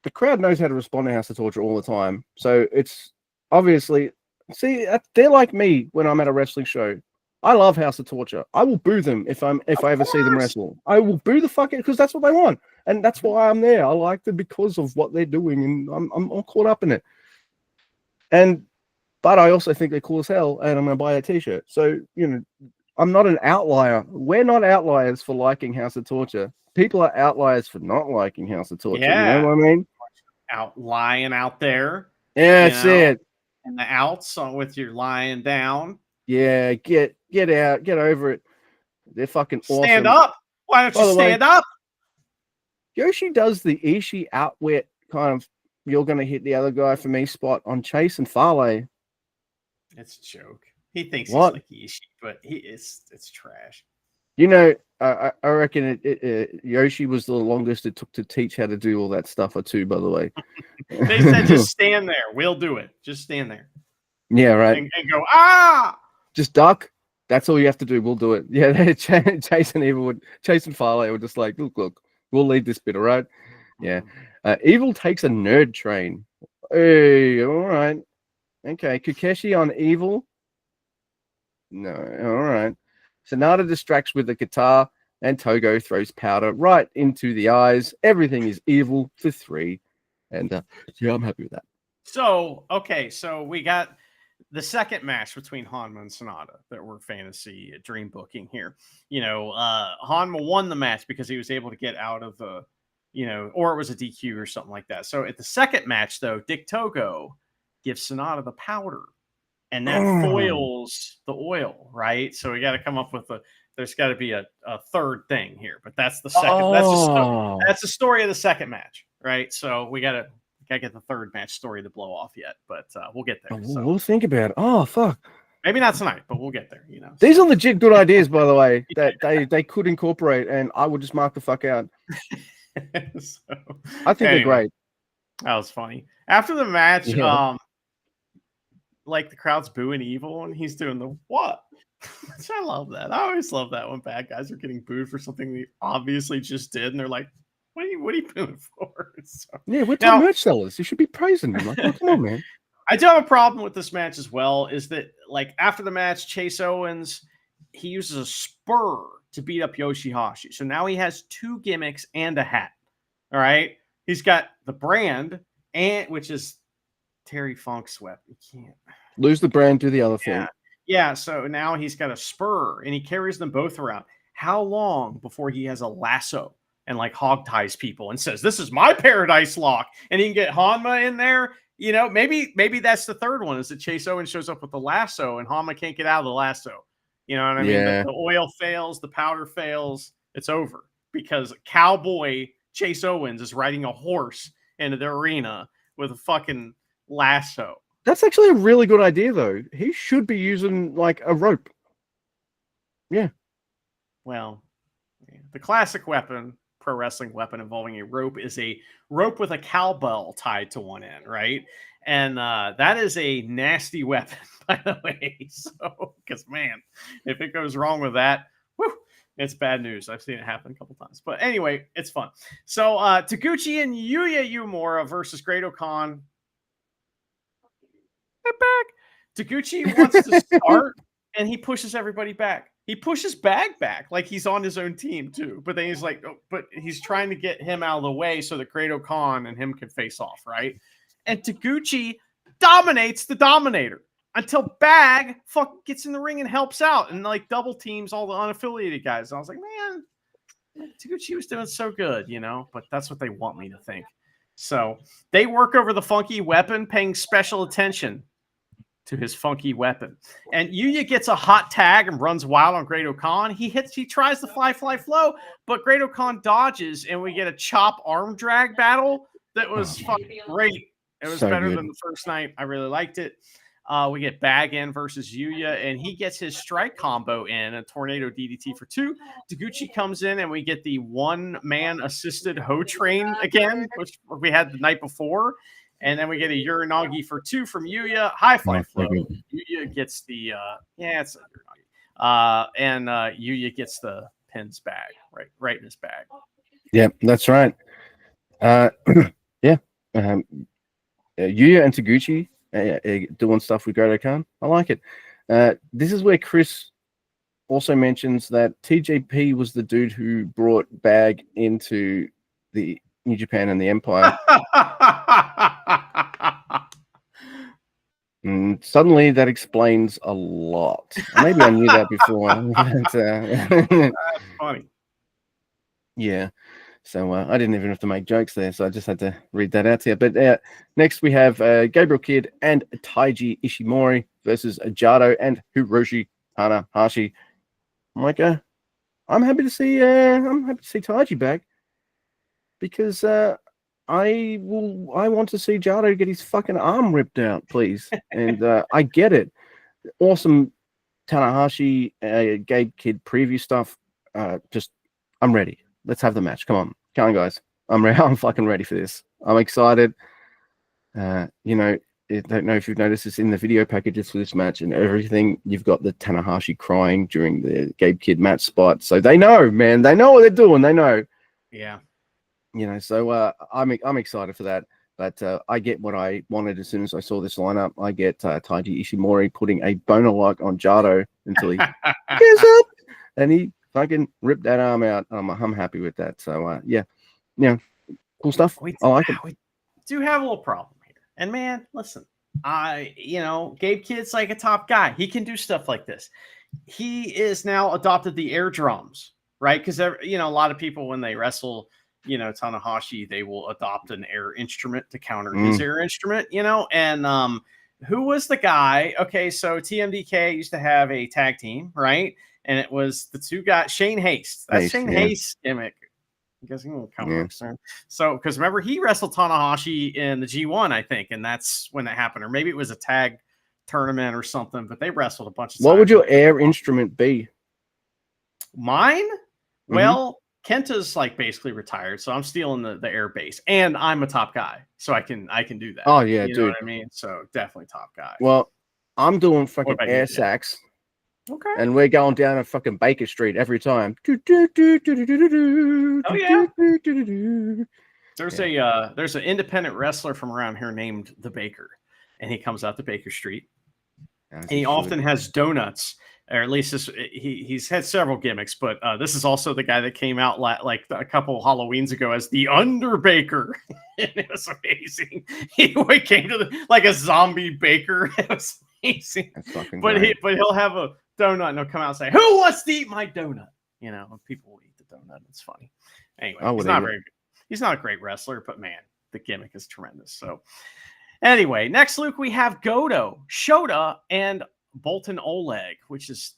the crowd knows how to respond to House of Torture all the time. So it's obviously, see, they're like me when I'm at a wrestling show. I love House of Torture. I will boo them if I ever see them wrestle. I will boo the fuck out because that's what they want, and that's why I'm there. I like them because of what they're doing, and I'm caught up in it. But I also think they're cool as hell, and I'm gonna buy a T-shirt. So you know, I'm not an outlier. We're not outliers for liking House of Torture. People are outliers for not liking House of Torture. Yeah. You know what I mean?
Lying out there.
Yeah, that's it.
And the outs with your lying down.
Yeah, get out, get over it. They're fucking awesome.
Stand up. Why don't you stand up?
Yoshi does the Ishii outwit kind of, you're going to hit the other guy for me spot on Chase and Farley.
It's a joke. He thinks he's like Ishii, but it's trash.
You know, I reckon Yoshi was the longest it took to teach how to do all that stuff too, by the way.
They said just stand there. We'll do it. Just stand there.
Yeah, right.
And go, ah!
Just duck. That's all you have to do. We'll do it. Yeah, Chase and Farley were just like, look, we'll leave this bit, all right? Yeah. Evil takes a nerd train. Hey, all right. Okay, Kukeshi on Evil. No, all right. Sonata distracts with the guitar, and Togo throws powder right into the eyes. Everything is evil for 3. And yeah, I'm happy with that.
So, okay, so we got the second match between Honma and Sonata that we're fantasy dream booking here. You know, Honma won the match because he was able to get out of the, you know, or it was a DQ or something like that. So at the second match, though, Dick Togo gives Sonata the powder. and that foils the oil, right? So we got to come up with there's got to be a third thing here, but that's the second. That's the story of the second match, right? So we got to get the third match story to blow off yet, but we'll get there. So.
We'll think about it. Oh fuck.
Maybe not tonight, but we'll get there.
These are legit good ideas, by the way, that they could incorporate, and I would just mark the fuck out.
So,
I think they're great.
That was funny. After the match, like the crowd's booing Evil, and he's doing the what? Which I love that. I always love that when bad guys are getting booed for something they obviously just did, and they're like, "What are you booing for?" So,
yeah, we're top merch sellers. You should be praising them. Like, oh, come on, man.
I do have a problem with this match as well. Is that like after the match, Chase Owens, he uses a spur to beat up Yoshihashi. So now he has 2 gimmicks and a hat. All right, he's got the brand, which is Terry Funk's weapon. You can't
lose the brand, do the other thing.
Yeah. So now he's got a spur, and he carries them both around. How long before he has a lasso and like hog ties people and says, "This is my paradise lock," and he can get Hanma in there? Maybe that's the third one, is that Chase Owens shows up with the lasso and Hanma can't get out of the lasso. You know what I mean?
Yeah.
The oil fails, the powder fails, it's over because cowboy Chase Owens is riding a horse into the arena with a fucking lasso.
That's actually a really good idea, though. He should be using like a rope. Yeah.
Well, the classic weapon, pro wrestling weapon involving a rope, is a rope with a cowbell tied to one end, right? And that is a nasty weapon, by the way. So, because man, if it goes wrong with that, whew, it's bad news. I've seen it happen a couple times. But anyway, it's fun. So Taguchi and Yuya Uemura versus Great-O-Khan. They're back. Taguchi wants to start, and he pushes everybody back. He pushes Bag back like he's on his own team too. But then he's like, but he's trying to get him out of the way so that Great-O-Khan and him can face off, right? And Taguchi dominates the Dominator until Bag gets in the ring and helps out and like double teams all the unaffiliated guys. And I was like, man, Taguchi was doing so good, but that's what they want me to think. So they work over the funky weapon, paying special attention to his funky weapon. And Yuya gets a hot tag and runs wild on Great-O-Khan. He tries the fly flow, but Great-O-Khan dodges, and we get a chop arm drag battle that was fucking great. It was so better than the first night. I really liked it. We get Bag in versus Yuya, and he gets his strike combo in, a tornado DDT for 2. Taguchi comes in, and we get the one-man assisted Ho Train again, which we had the night before. And then we get a Uranagi for 2 from Yuya. High fly flow. Yuya gets the it's a Uranagi. And Yuya gets the pins bag, right in his bag.
Yeah, that's right. Yuya and Taguchi doing stuff with Great-O-Khan. I like it. This is where Chris also mentions that TJP was the dude who brought Bag into the New Japan and the Empire. And suddenly that explains a lot. Maybe I knew that before.
That's funny.
Yeah. So I didn't even have to make jokes there, so I just had to read that out to you. But next we have Gabriel Kidd and Taiji Ishimori versus Jado and Hiroshi Tanahashi. I'm like, I'm happy to see Taiji back because I want to see Jado get his fucking arm ripped out, please. And I get it. Awesome Tanahashi, Gabe Kidd preview stuff. I'm ready. Let's have the match. Come on, guys. I'm ready. I'm fucking ready for this. I'm excited. I don't know if you've noticed this in the video packages for this match and everything. You've got the Tanahashi crying during the Gabe Kidd match spot, so they know, man. They know what they're doing. They know.
Yeah.
So I'm excited for that. But I get what I wanted as soon as I saw this lineup. I get Taiji Ishimori putting a boner lock on Jado until he gets up and he fucking ripped that arm out. I'm happy with that. So cool stuff. I like it.
We do have a little problem here. And man, listen, Gabe Kidd's like a top guy. He can do stuff like this. He is now adopted the air drums, right? Because a lot of people when they wrestle, Tanahashi, they will adopt an air instrument to counter his air instrument, and who was the guy? Okay, so TMDK used to have a tag team, right? And it was the two guys, Shane Haste. That's
Haste,
Shane
yeah.
Haste gimmick. I'm guessing comics. So, because remember, he wrestled Tanahashi in the G1, I think, and that's when that happened. Or maybe it was a tag tournament or something, but they wrestled a bunch of times.
What would your air instrument be?
Mine? Well, Kenta's like basically retired, so I'm stealing the air base, and I'm a top guy, so I can do that.
Oh yeah,
you know
dude.
what I mean? So definitely top guy.
Well, I'm doing fucking
about
air
you?
sax.
Okay.
And we're going down a fucking Baker Street every time.
Oh yeah. There's an independent wrestler from around here named The Baker, and he comes out to Baker Street. And he often has donuts, or at least he's had several gimmicks, but this is also the guy that came out like a couple of Halloweens ago as the Underbaker. And it was amazing. He came to like a zombie baker. It was amazing.
That's fucking
but
great.
he'll have a donut and he'll come out and say, "Who wants to eat my donut?" You know, and people will eat the donut. It's funny. Anyway, he's not very good. He's not a great wrestler, but man, the gimmick is tremendous. So anyway, next, Luke, we have Goto, Shota, and Bolton Oleg, which is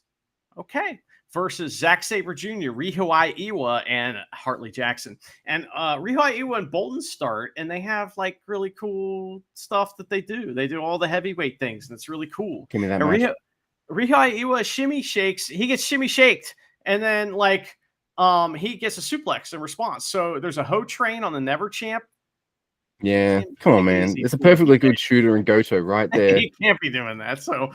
okay, versus Zack Sabre Jr., Rihoi Iwa, and Hartley Jackson. And Rihoi Iwa and Bolton start, and they have like really cool stuff that they do. They do all the heavyweight things, and it's really cool.
Give me that
And
match.
Rihoi Iwa shimmy shakes. He gets shimmy shaked, and then like he gets a suplex in response. So there's a Ho train on the Never Champ.
Yeah, come on, man. It's a perfectly good shooter in Goto right there.
He can't be doing that. So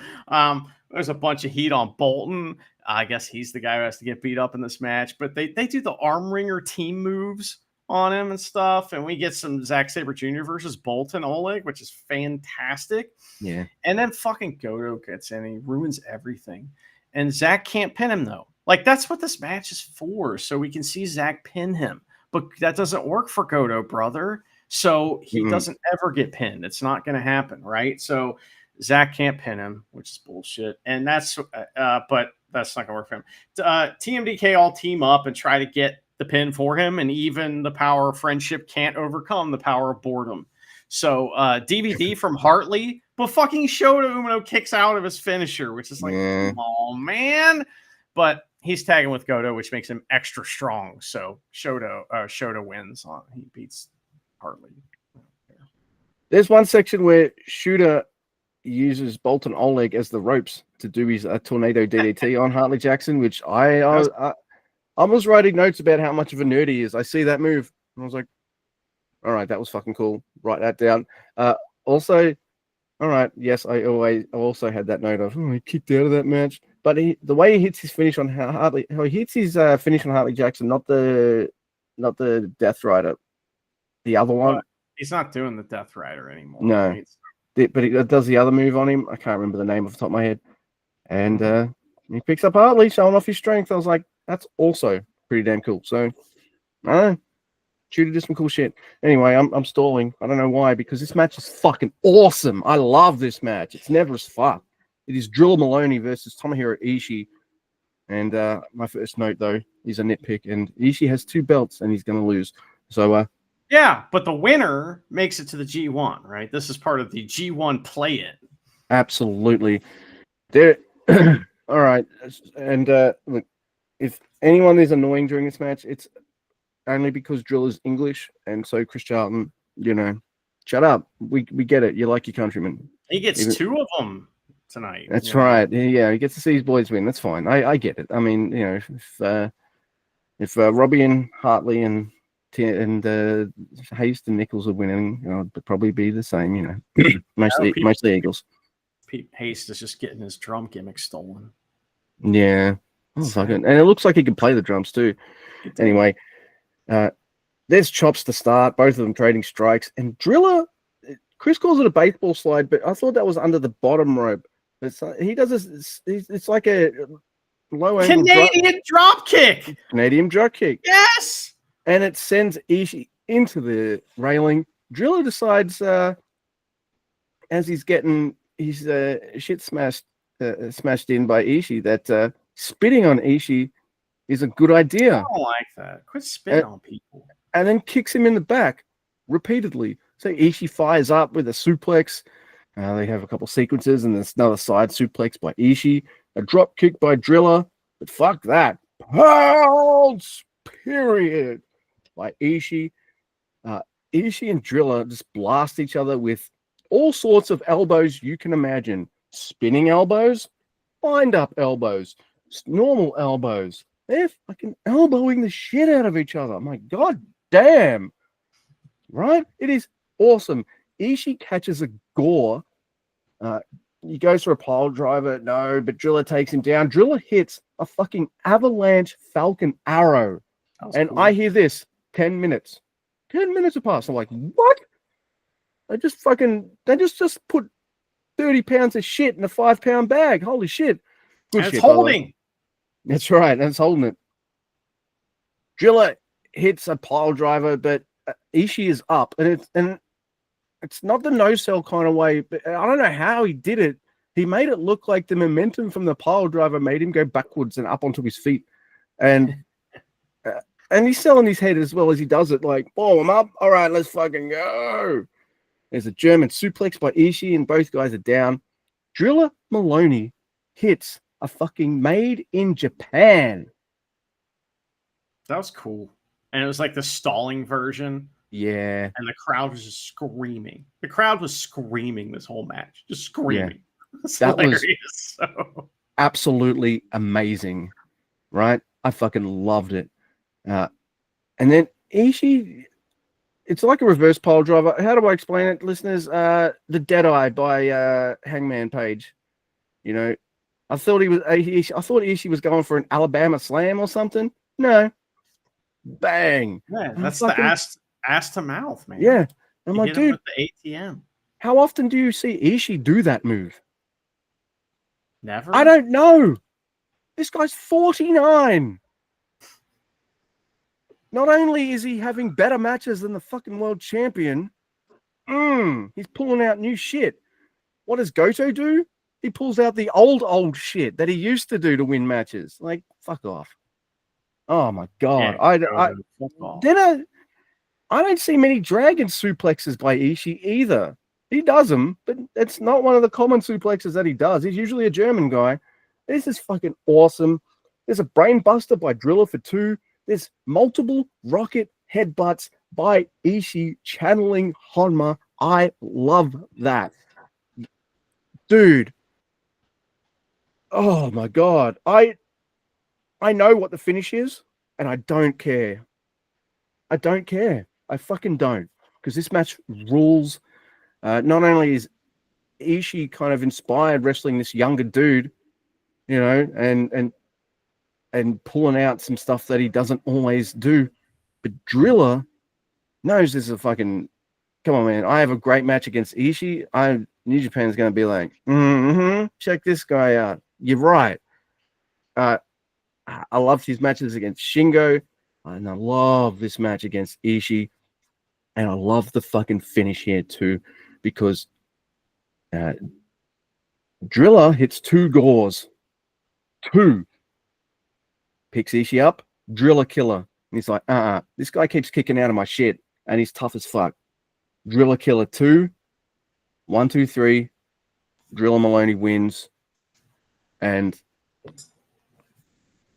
there's a bunch of heat on Bolton. I guess he's the guy who has to get beat up in this match. But they do the arm wringer team moves on him and stuff. And we get some Zack Sabre Jr. versus Bolton Oleg, which is fantastic.
Yeah.
And then fucking Goto gets in and he ruins everything. And Zack can't pin him, though. Like, that's what this match is for. So we can see Zack pin him. But that doesn't work for Goto, brother. So he doesn't ever get pinned. It's not going to happen, right? So Zack can't pin him, which is bullshit. And that's, but that's not going to work for him. TMDK all team up and try to get the pin for him. And even the power of friendship can't overcome the power of boredom. So DVD from Hartley, but fucking Shota Umino kicks out of his finisher, which is like, oh man. But he's tagging with Goto, which makes him extra strong. So Shota wins. He beats Hartley.
There's one section where Shooter uses Bolton Oleg as the ropes to do his tornado DDT on Hartley Jackson, which I was writing notes about how much of a nerd he is. I see that move and I was like, all right, that was fucking cool. Write that down. Also, all right, yes, I also had that note of he kicked out of that match, but the way he hits his finish on Hartley, he hits his finish on Hartley Jackson, not the Death Rider. The other one,
but he's not doing the Death Rider anymore.
No,
right?
but he does the other move on him. I can't remember the name off the top of my head. And he picks up Hartley, showing off his strength. I was like, that's also pretty damn cool. So I don't know. Shooter did some cool shit. Anyway, I'm stalling. I don't know why, because this match is fucking awesome. I love this match. It's never as fun. It is Drilla Maloney versus Tomohiro Ishii. And my first note, though, is a nitpick. And Ishii has 2 belts, and he's going to lose. So
yeah, but the winner makes it to the G1, right? This is part of the G1 play-in.
Absolutely. There. All right. And look, if anyone is annoying during this match, it's only because Drill is English, and so Chris Charlton, shut up. We get it. You like your countrymen.
He gets 2 of them tonight.
That's right. Yeah, he gets to see his boys win. That's fine. I get it. I mean, if Robbie and Hartley and Haste and Nichols are winning, it'd probably be the same, mostly Eagles.
Pete Haste is just getting his drum gimmick stolen.
Yeah. And it looks like he can play the drums too. Anyway, there's chops to start, both of them trading strikes. And Driller, Chris calls it a baseball slide, but I thought that was under the bottom rope. He does this, it's like a low angle
Canadian drop kick.
Canadian drop kick.
Yes.
And it sends Ishii into the railing. Driller decides, as he's getting his shit smashed in by Ishii, that spitting on Ishii is a good idea.
I don't like that. Quit spitting on people.
And then kicks him in the back repeatedly. So Ishii fires up with a suplex. They have a couple sequences, and there's another side suplex by Ishii, a drop kick by Driller, but fuck that. Pounds, period, by Ishii. Ishii and Driller just blast each other with all sorts of elbows you can imagine. Spinning elbows, wind-up elbows, normal elbows. They're fucking elbowing the shit out of each other. My god damn. Right? It is awesome. Ishii catches a gore. He goes for a pile driver. No, but Driller takes him down. Driller hits a fucking avalanche Falcon Arrow. And cool. I hear this 10 minutes. 10 minutes have passed. I'm like, what? They just put 30 pounds of shit in a 5-pound bag. Holy shit. Good
and
shit,
it's holding.
That's right. And it's holding it. Driller hits a pile driver, but Ishii is up. And it's not the no-sell kind of way, but I don't know how he did it. He made it look like the momentum from the pile driver made him go backwards and up onto his feet. And he's selling his head as well as he does it. Like, oh, I'm up. All right, let's fucking go. There's a German suplex by Ishii, and both guys are down. Driller Maloney hits a fucking made in Japan.
That was cool. And it was like the stalling version.
Yeah.
And the crowd was just screaming. The crowd was screaming this whole match. Just screaming. Yeah. It's
that
hilarious.
Was absolutely amazing. Right? I fucking loved it. And then Ishii, it's like a reverse pile driver. How do I explain it, listeners? The Deadeye by Hangman Page. You know, I thought Ishii was going for an Alabama Slam or something. No. Bang.
Yeah, that's fucking, the ass to mouth, man.
Yeah. I'm like, dude,
with the ATM.
How often do you see Ishii do that move?
Never.
I don't know. This guy's 49. Not only is he having better matches than the fucking world champion, he's pulling out new shit. What does Goto do? He pulls out the old shit that he used to do to win matches. Like, fuck off. Oh my god! Yeah, I don't see many dragon suplexes by Ishii either. He does them, but it's not one of the common suplexes that he does. He's usually a German guy. This is fucking awesome. There's a brain buster by Driller for 2. There's multiple rocket headbutts by Ishii channeling Honma. I love that, dude. Oh my god! I know what the finish is, and I don't care. I don't care. I fucking don't. Because this match rules. Not only is Ishii kind of inspired wrestling this younger dude, you know, and pulling out some stuff that he doesn't always do, but Driller knows this is a fucking... Come on, man. I have a great match against Ishii. New Japan's going to be like, check this guy out. You're right. I loved his matches against Shingo, and I love this match against Ishii, and I love the fucking finish here too, because Driller hits 2 gores. 2. Picks Ishii up, Driller killer. And he's like, this guy keeps kicking out of my shit, and he's tough as fuck. Driller killer 2. 1, 2, 3. Driller Maloney wins, and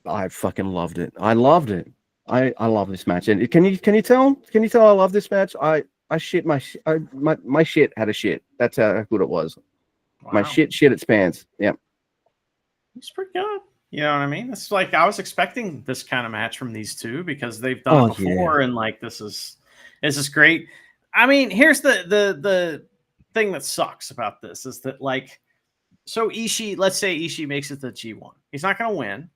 I fucking loved it. I loved it. I love this match. And can you tell? Can you tell I love this match? I shit my shit had a shit. That's how good it was. Wow. My shit its pants. Yeah.
It's pretty good. You know what I mean? It's like I was expecting this kind of match from these two because they've done it before, and like this is great. I mean, here's the thing that sucks about this is that, like, so Ishii, let's say Ishii makes it to G1. He's not going to win.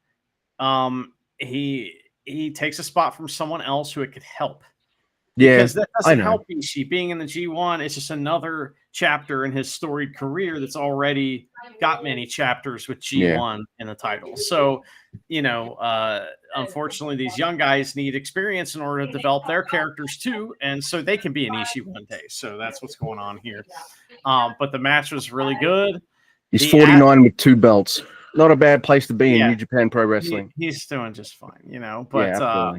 He takes a spot from someone else who it could help. Yeah, because that doesn't help Ishii being in the G1. It's just another chapter in his storied career that's already got many chapters with G1 in the title. So, you know, unfortunately, these young guys need experience in order to develop their characters too, and so they can be an Ishii one day. So that's what's going on here. But the match was really good.
He's 49 with 2 belts. Not a bad place to be in New Japan Pro Wrestling.
He's doing just fine, you know. But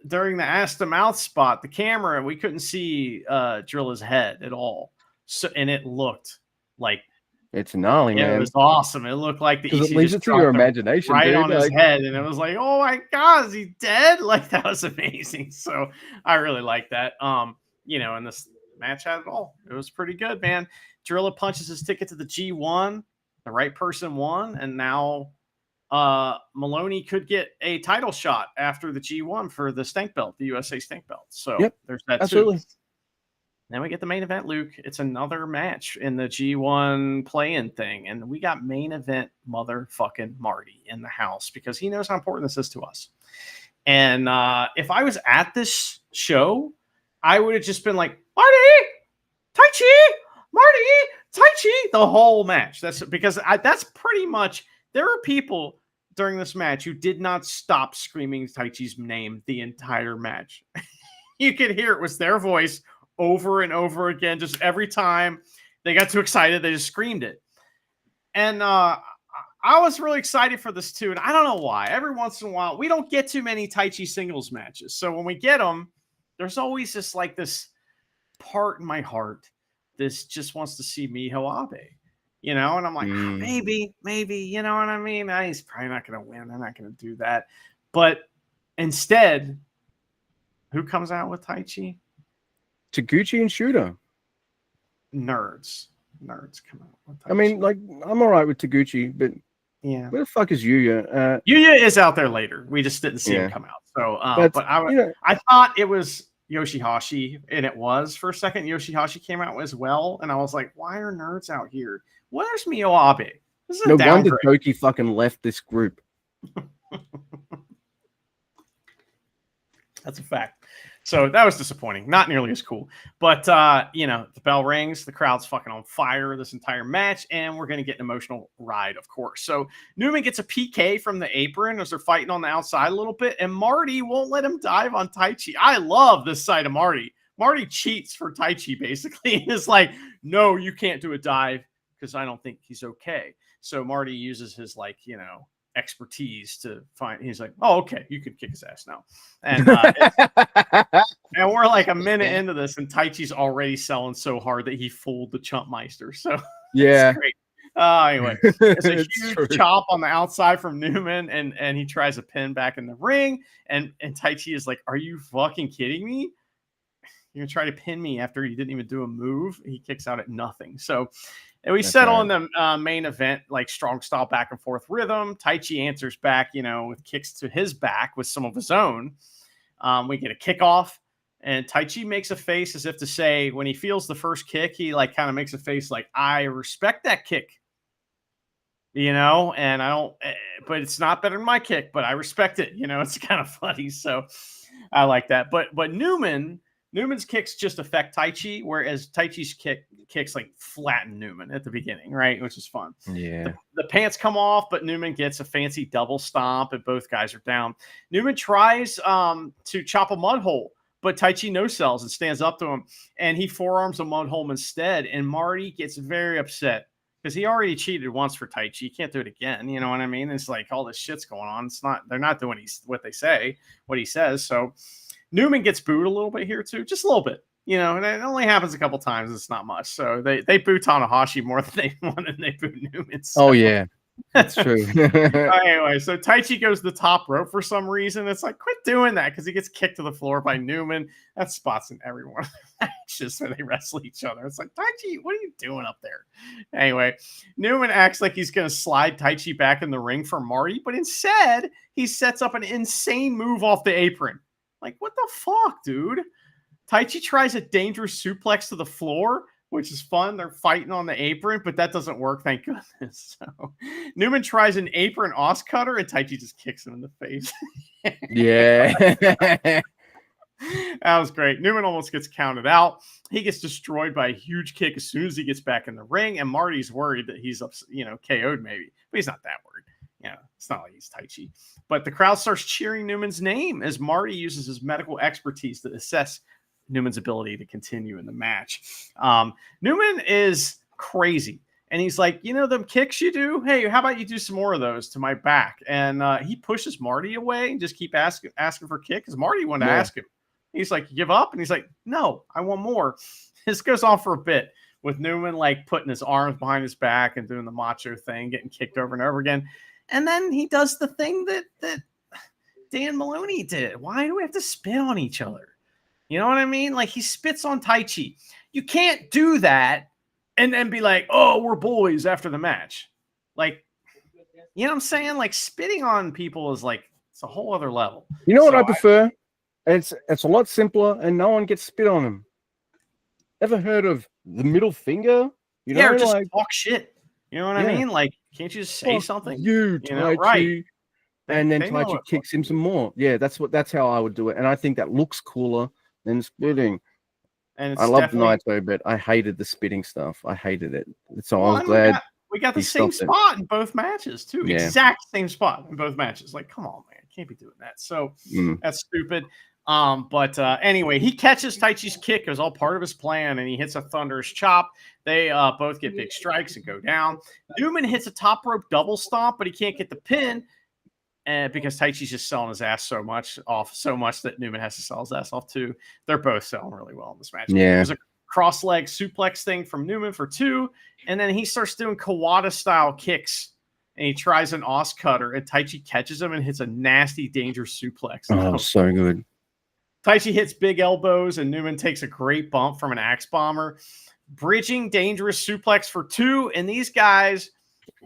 during the ass to mouth spot, the camera, we couldn't see Drilla's head at all. So, and it looked like
it's gnarly, man.
It was awesome. It looked like the
because it
EC
leaves
just
it to your
dropped him
imagination,
right
dude.
on his head, and it was like, oh my god, is he dead? Like, that was amazing. So I really like that. You know, and this match had it all. It was pretty good, man. Drilla punches his ticket to the G1. The right person won, and now Maloney could get a title shot after the G1 for the Stank Belt, the USA Stank Belt. So
Yep,
there's that
absolutely.
too. Then we get the main event, Luke. It's another match in the G1 play-in thing, and we got main event motherfucking Marty in the house because he knows how important this is to us. And if I was at this show, I would have just been like, Marty, Tai Chi, Marty, Tai Chi, the whole match. That's because that's pretty much. There are people during this match who did not stop screaming Tai Chi's name the entire match. You could hear it was their voice over and over again. Just every time they got too excited, they just screamed it. And I was really excited for this too. And I don't know why. Every once in a while, we don't get too many Tai Chi singles matches. So when we get them, there's always this like this part in my heart this just wants to see Miho Abe, you know? And I'm like, maybe, you know what I mean? He's probably not going to win. They're not going to do that. But instead, who comes out with Tai Chi?
Taguchi and Shooter.
Nerds come out with Tai
I mean,
Chi.
like, I'm all right with Taguchi, but
yeah,
where the fuck is Yuya?
Yuya is out there later. We just didn't see him come out. So, but I thought it was Yoshihashi, and it was for a second. Yoshihashi came out as well, and I was like, why are nerds out here? Where's Miho Abe? This is
no
a downgrade.
wonder Toki fucking left this group.
That's a fact. So that was disappointing. Not nearly as cool. But, you know, the bell rings. The crowd's fucking on fire this entire match. And we're going to get an emotional ride, of course. So Newman gets a PK from the apron as they're fighting on the outside a little bit. And Marty won't let him dive on Tai Chi. I love this side of Marty. Marty cheats for Tai Chi, basically. And is like, no, you can't do a dive because I don't think he's okay. So Marty uses his, like, you know, expertise to find. He's like, oh, okay, you could kick his ass now. And and we're like a minute into this, and Tai Chi's already selling so hard that he fooled the Chumpmeister. So
yeah,
it's great. Anyway, there's a huge chop on the outside from Newman, and he tries a pin back in the ring, and Tai Chi is like, are you fucking kidding me? You're gonna try to pin me after you didn't even do a move? He kicks out at nothing. So and we settle in the main event, like strong style back and forth rhythm. Tai Chi answers back, you know, with kicks to his back with some of his own. We get a kickoff, and Tai Chi makes a face as if to say, when he feels the first kick, he like kind of makes a face like, I respect that kick, you know, and I don't, but it's not better than my kick, but I respect it. You know, it's kind of funny. So I like that. But Newman's kicks just affect Tai Chi, whereas Tai Chi's kicks like flatten Newman at the beginning, right? Which is fun.
Yeah.
The pants come off, but Newman gets a fancy double stomp, and both guys are down. Newman tries to chop a mud hole, but Tai Chi no sells and stands up to him, and he forearms a mud hole instead. And Marty gets very upset because he already cheated once for Tai Chi. He can't do it again. You know what I mean? It's like all this shit's going on. They're not doing what he says. So Newman gets booed a little bit here too, just a little bit, you know, and it only happens a couple times. It's not much. So they boo Tanahashi more than they wanted. They boo Newman. So.
Oh yeah, that's true.
Anyway, so Tai Chi goes to the top rope for some reason. It's like, quit doing that, because he gets kicked to the floor by Newman. That spot's in every one of the matches where they wrestle each other. It's like, Tai Chi, what are you doing up there? Anyway, Newman acts like he's going to slide Tai Chi back in the ring for Marty, but instead he sets up an insane move off the apron. Like, what the fuck, dude? Tai Chi tries a dangerous suplex to the floor, which is fun. They're fighting on the apron, but that doesn't work, thank goodness. So Newman tries an apron os cutter, and Tai Chi just kicks him in the face.
Yeah.
That was great. Newman almost gets counted out. He gets destroyed by a huge kick as soon as he gets back in the ring, and Marty's worried that he's, you know, KO'd maybe, but he's not that worried. Yeah, it's not like he's Tai Chi. But the crowd starts cheering Newman's name as Marty uses his medical expertise to assess Newman's ability to continue in the match. Newman is crazy, And he's like, you know, them kicks you do? Hey, how about you do some more of those to my back? And he pushes Marty away and just keep asking for kick because Marty wanted to ask him. He's like, you give up? And he's like, no, I want more. This goes on for a bit with Newman like putting his arms behind his back and doing the macho thing, getting kicked over and over again. And then he does the thing that Dan Maloney did. Why do we have to spit on each other? You know what I mean? Like he spits on Taichi. You can't do that and then be like, oh, we're boys after the match. Like, you know what I'm saying? Like spitting on people is like, it's a whole other level.
You know what I prefer? It's a lot simpler and no one gets spit on them. Ever heard of the middle finger? You know,
or just
like,
talk shit. You know what I mean? Like, can't you just say something?
You know, right. And then Taichi kicks him some more. Yeah, that's how I would do it. And I think that looks cooler than spitting. And I love Naito, but I hated the spitting stuff. I hated it. So I was glad
we got the same spot in both matches, too. Yeah. Exact same spot in both matches. Like, come on, man. Can't be doing that. So that's stupid. But anyway, he catches Taichi's kick. It was all part of his plan, and he hits a thunderous chop. They both get big strikes and go down. Newman hits a top rope double stomp, but he can't get the pin. And because Taichi's just selling his ass so much that Newman has to sell his ass off too. They're both selling really well in this match.
Yeah.
There's a cross leg suplex thing from Newman for 2, and then he starts doing Kawada style kicks, and he tries an Os cutter, and Taichi catches him and hits a nasty, dangerous suplex.
Oh, so good.
Taichi hits big elbows, and Newman takes a great bump from an axe bomber, bridging dangerous suplex for 2, and these guys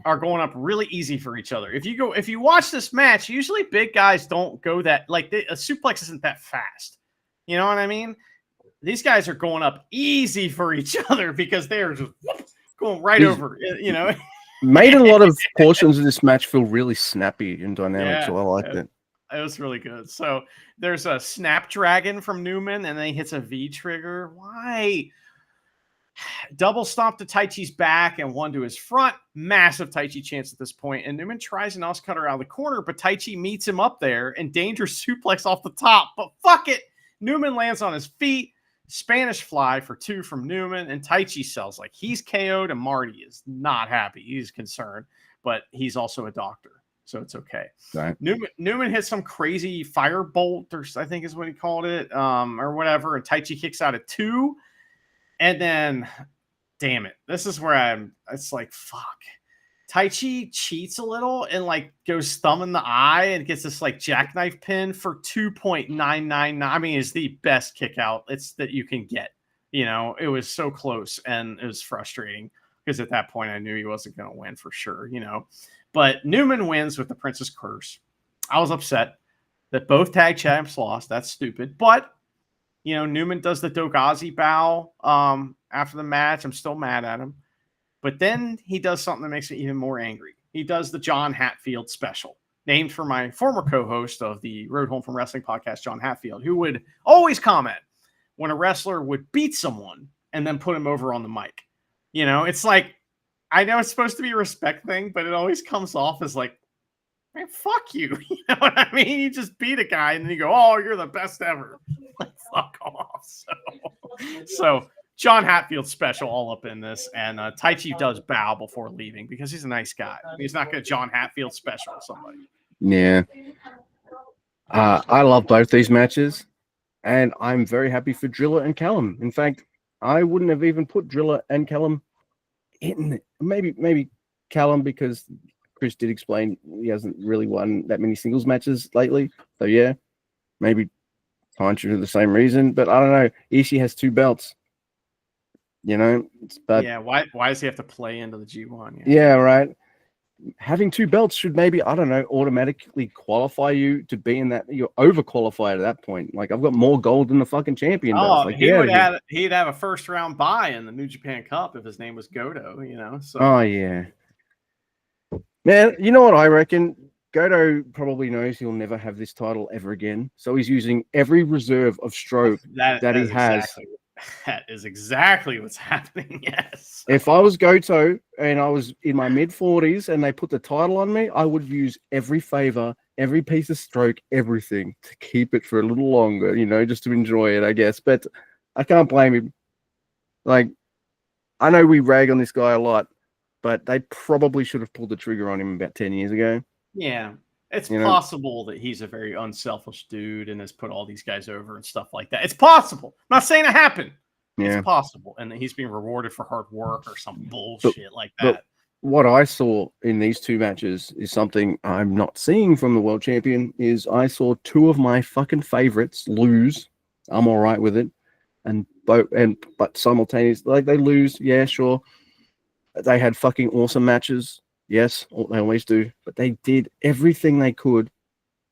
are going up really easy for each other. If you watch this match, usually big guys don't go that, like a suplex isn't that fast. You know what I mean? These guys are going up easy for each other because they're just going right over, you know.
Made a lot of portions of this match feel really snappy and dynamic, so I liked it.
It was really good. So there's a Snapdragon from Newman, and then he hits a V trigger. Why? Double stomp to Taichi's back and one to his front. Massive Taichi chance at this point. And Newman tries an Os cutter out of the corner, but Taichi meets him up there and dangerous suplex off the top. But fuck it. Newman lands on his feet. Spanish fly for 2 from Newman. And Taichi sells like he's KO'd, and Marty is not happy. He's concerned, but he's also a doctor, so it's okay.
Right.
Newman hits some crazy firebolt, or I think is what he called it, or whatever. And Taichi kicks out at 2. And then, damn it, this is where it's like, fuck. Taichi cheats a little and like goes thumb in the eye and gets this like jackknife pin for 2.999. I mean, it's the best kick out that you can get. You know, it was so close and it was frustrating because at that point I knew he wasn't going to win for sure, you know. But Newman wins with the Princess Curse. I was upset that both tag champs lost. That's stupid. But you know, Newman does the Dogazi bow after the match. I'm still mad at him. But then he does something that makes me even more angry. He does the John Hatfield special, named for my former co-host of the Road Home from Wrestling podcast, John Hatfield, who would always comment when a wrestler would beat someone and then put him over on the mic. You know, it's like, I know it's supposed to be a respect thing, but it always comes off as like, man, fuck you. You know what I mean? You just beat a guy and then you go, oh, you're the best ever. Like, fuck off. So John Hatfield special all up in this. And Taichi does bow before leaving because he's a nice guy. He's not going to John Hatfield special somebody.
Yeah. I love both these matches. And I'm very happy for Driller and Callum. In fact, I wouldn't have even put Driller and Callum in. Maybe Callum, because Chris did explain he hasn't really won that many singles matches lately. So yeah, maybe punch for the same reason. But I don't know. Ishii has 2 belts. You know, but
yeah, why does he have to play into the G1?
Yeah, right. Having 2 belts should maybe, I don't know, automatically qualify you to be in that. You're overqualified at that point. Like, I've got more gold than the fucking champion does. Like,
he'd have a first round bye in the New Japan Cup if his name was Goto, you know. So
oh yeah. Man, you know what I reckon? Goto probably knows he'll never have this title ever again. So he's using every reserve of stroke that he has.
That is exactly what's happening, yes.
If I was Goto and I was in my mid-40s and they put the title on me, I would use every favor, every piece of stroke, everything to keep it for a little longer, you know, just to enjoy it, I guess. But I can't blame him. Like, I know we rag on this guy a lot, but they probably should have pulled the trigger on him about 10 years ago.
Yeah. It's
You know?
possible that he's a very unselfish dude and has put all these guys over and stuff like that. It's possible. I'm not saying it happened.
Yeah.
It's possible. And that he's being rewarded for hard work or some bullshit like
but
that.
what I saw in these two matches is something I'm not seeing from the world champion. Is I saw two of my fucking favorites lose. I'm all right with it, but simultaneously, like, they lose. Yeah, sure. They had fucking awesome matches. Yes, they always do. But they did everything they could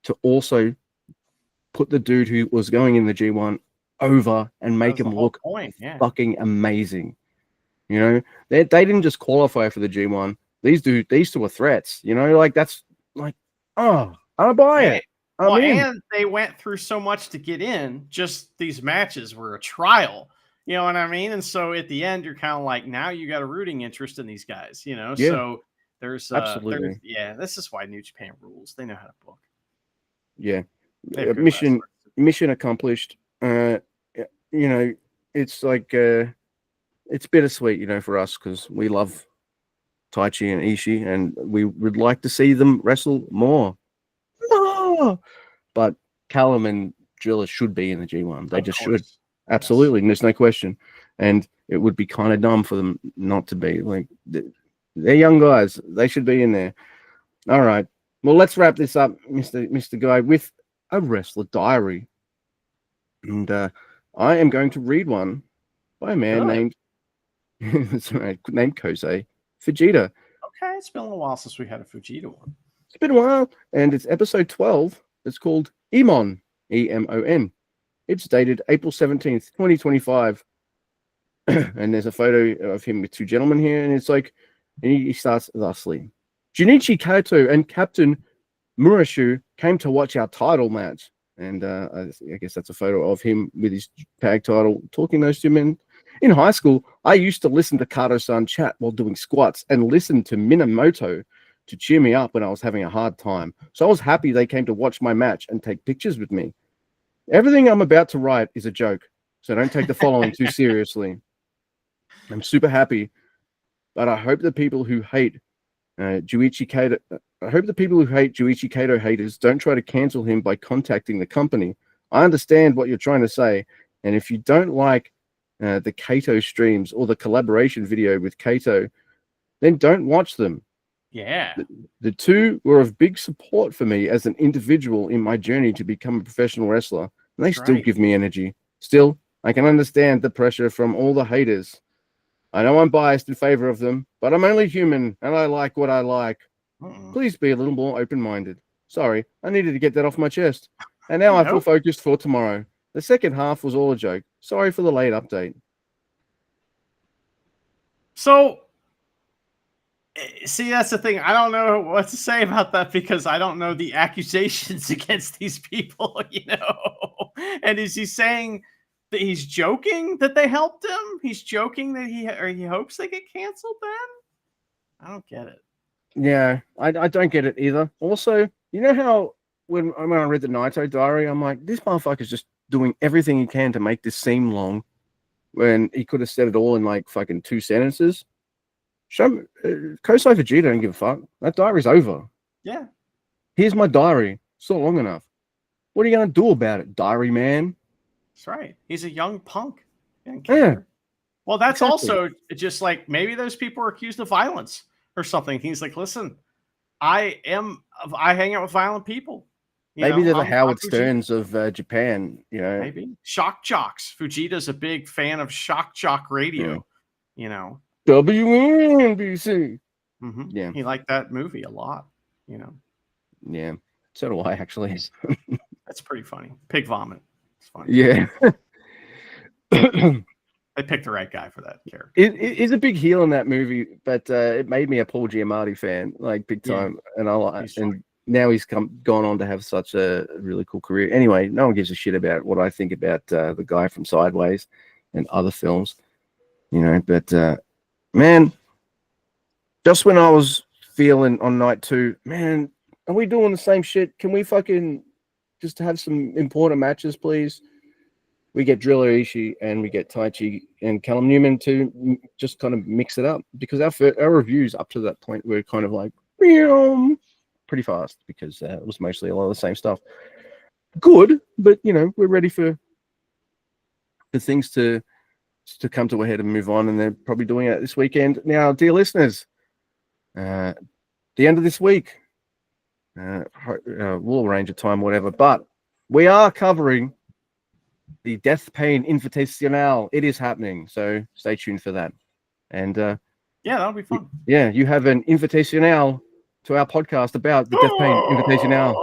to also put the dude who was going in the G1 over and make him look fucking amazing. You know, they didn't just qualify for the G1. These two were threats. You know, like, that's like, oh, I don't buy it.
And they went through so much to get in. Just these matches were a trial. You know what I mean? And so at the end, you're kind of like, now you got a rooting interest in these guys. You know,
Yeah.
so there's
Absolutely.
this is why New Japan rules. They know how to book.
Yeah,
They're good
mission
wrestlers.
accomplished. You know, it's like it's bittersweet, you know, for us, because we love Taichi and Ishii, and we would like to see them wrestle more. No! But Callum and Driller should be in the G1. They just should. Absolutely. Yes. There's no question. And it would be kind of dumb for them not to be. Like, they're young guys. They should be in there. All right. Well, let's wrap this up, Mr. Guy, with a wrestler diary. And I am going to read one by a man named Kosei Fujita.
Okay, it's been a little while since we had a Fujita one.
It's been a while, and it's episode 12. It's called Emon, E-M-O-N. It's dated April 17th, 2025. And there's a photo of him with two gentlemen here, and it's like, and he starts thusly. Junichi Kato and Captain Murashu came to watch our title match. And I guess that's a photo of him with his tag title, talking to those two men. In high school, I used to listen to Kato-san chat while doing squats and listen to Minamoto to cheer me up when I was having a hard time. So I was happy they came to watch my match and take pictures with me. Everything I'm about to write is a joke, so don't take the following too seriously. I'm super happy, but I hope the people who hate Juichi Kato, Juichi Kato haters don't try to cancel him by contacting the company. I understand what you're trying to say, and if you don't like the Kato streams or the collaboration video with Kato, then don't watch them.
Yeah.
The two were of big support for me as an individual in my journey to become a professional wrestler, and they still give me energy. Still, I can understand the pressure from all the haters. I know I'm biased in favor of them, but I'm only human, and I like what I like. Please be a little more open-minded. Sorry, I needed to get that off my chest. And now I feel focused for tomorrow. The second half was all a joke. Sorry for the late update.
So, see, that's the thing. I don't know what to say about that because I don't know the accusations against these people, you know. And is he saying that he's joking that they helped him? He's joking that he hopes they get canceled then? I don't get it.
Yeah, I don't get it either. Also, you know how when I read the Naito diary, I'm like, this motherfucker's just doing everything he can to make this seem long when he could have said it all in like fucking 2 sentences. Show me, Kosei Fujita don't give a fuck. That diary's over.
Yeah.
Here's my diary. It's not long enough. What are you going to do about it, diary man?
That's right. He's a young punk.
Yeah.
Well, that's also just like maybe those people are accused of violence or something. He's like, listen, I hang out with violent people.
Maybe they're the Howard Sterns of Japan, you know.
Maybe. Shock Jocks. Fujita's a big fan of Shock Jock Radio, you know.
WNBC.
Mm-hmm.
Yeah.
He liked that movie a lot, you know.
Yeah. So do I, actually.
That's pretty funny. Pig vomit. It's funny.
Yeah.
They picked the right guy for that character.
He's a big heel in that movie, but it made me a Paul Giamatti fan, like big time. Yeah. And now he's gone on to have such a really cool career. Anyway, no one gives a shit about what I think about the guy from Sideways and other films, you know. But man, just when I was feeling on night 2, man, are we doing the same shit? Can we fucking just have some important matches, please? we get Driller Ishii and we get Taichi and Callum Newman to just kind of mix it up, because our reviews up to that point were kind of like pretty fast, because it was mostly a lot of the same stuff. Good, but we're ready for things to come to a head and move on, and they're probably doing it this weekend. Now, dear listeners, the end of this week, we'll arrange a time, whatever, but we are covering the Death Pain Invitational. It is happening, so stay tuned for that. And
yeah, that'll be fun.
Yeah, you have an invitational to our podcast about the Death Pain Invitational.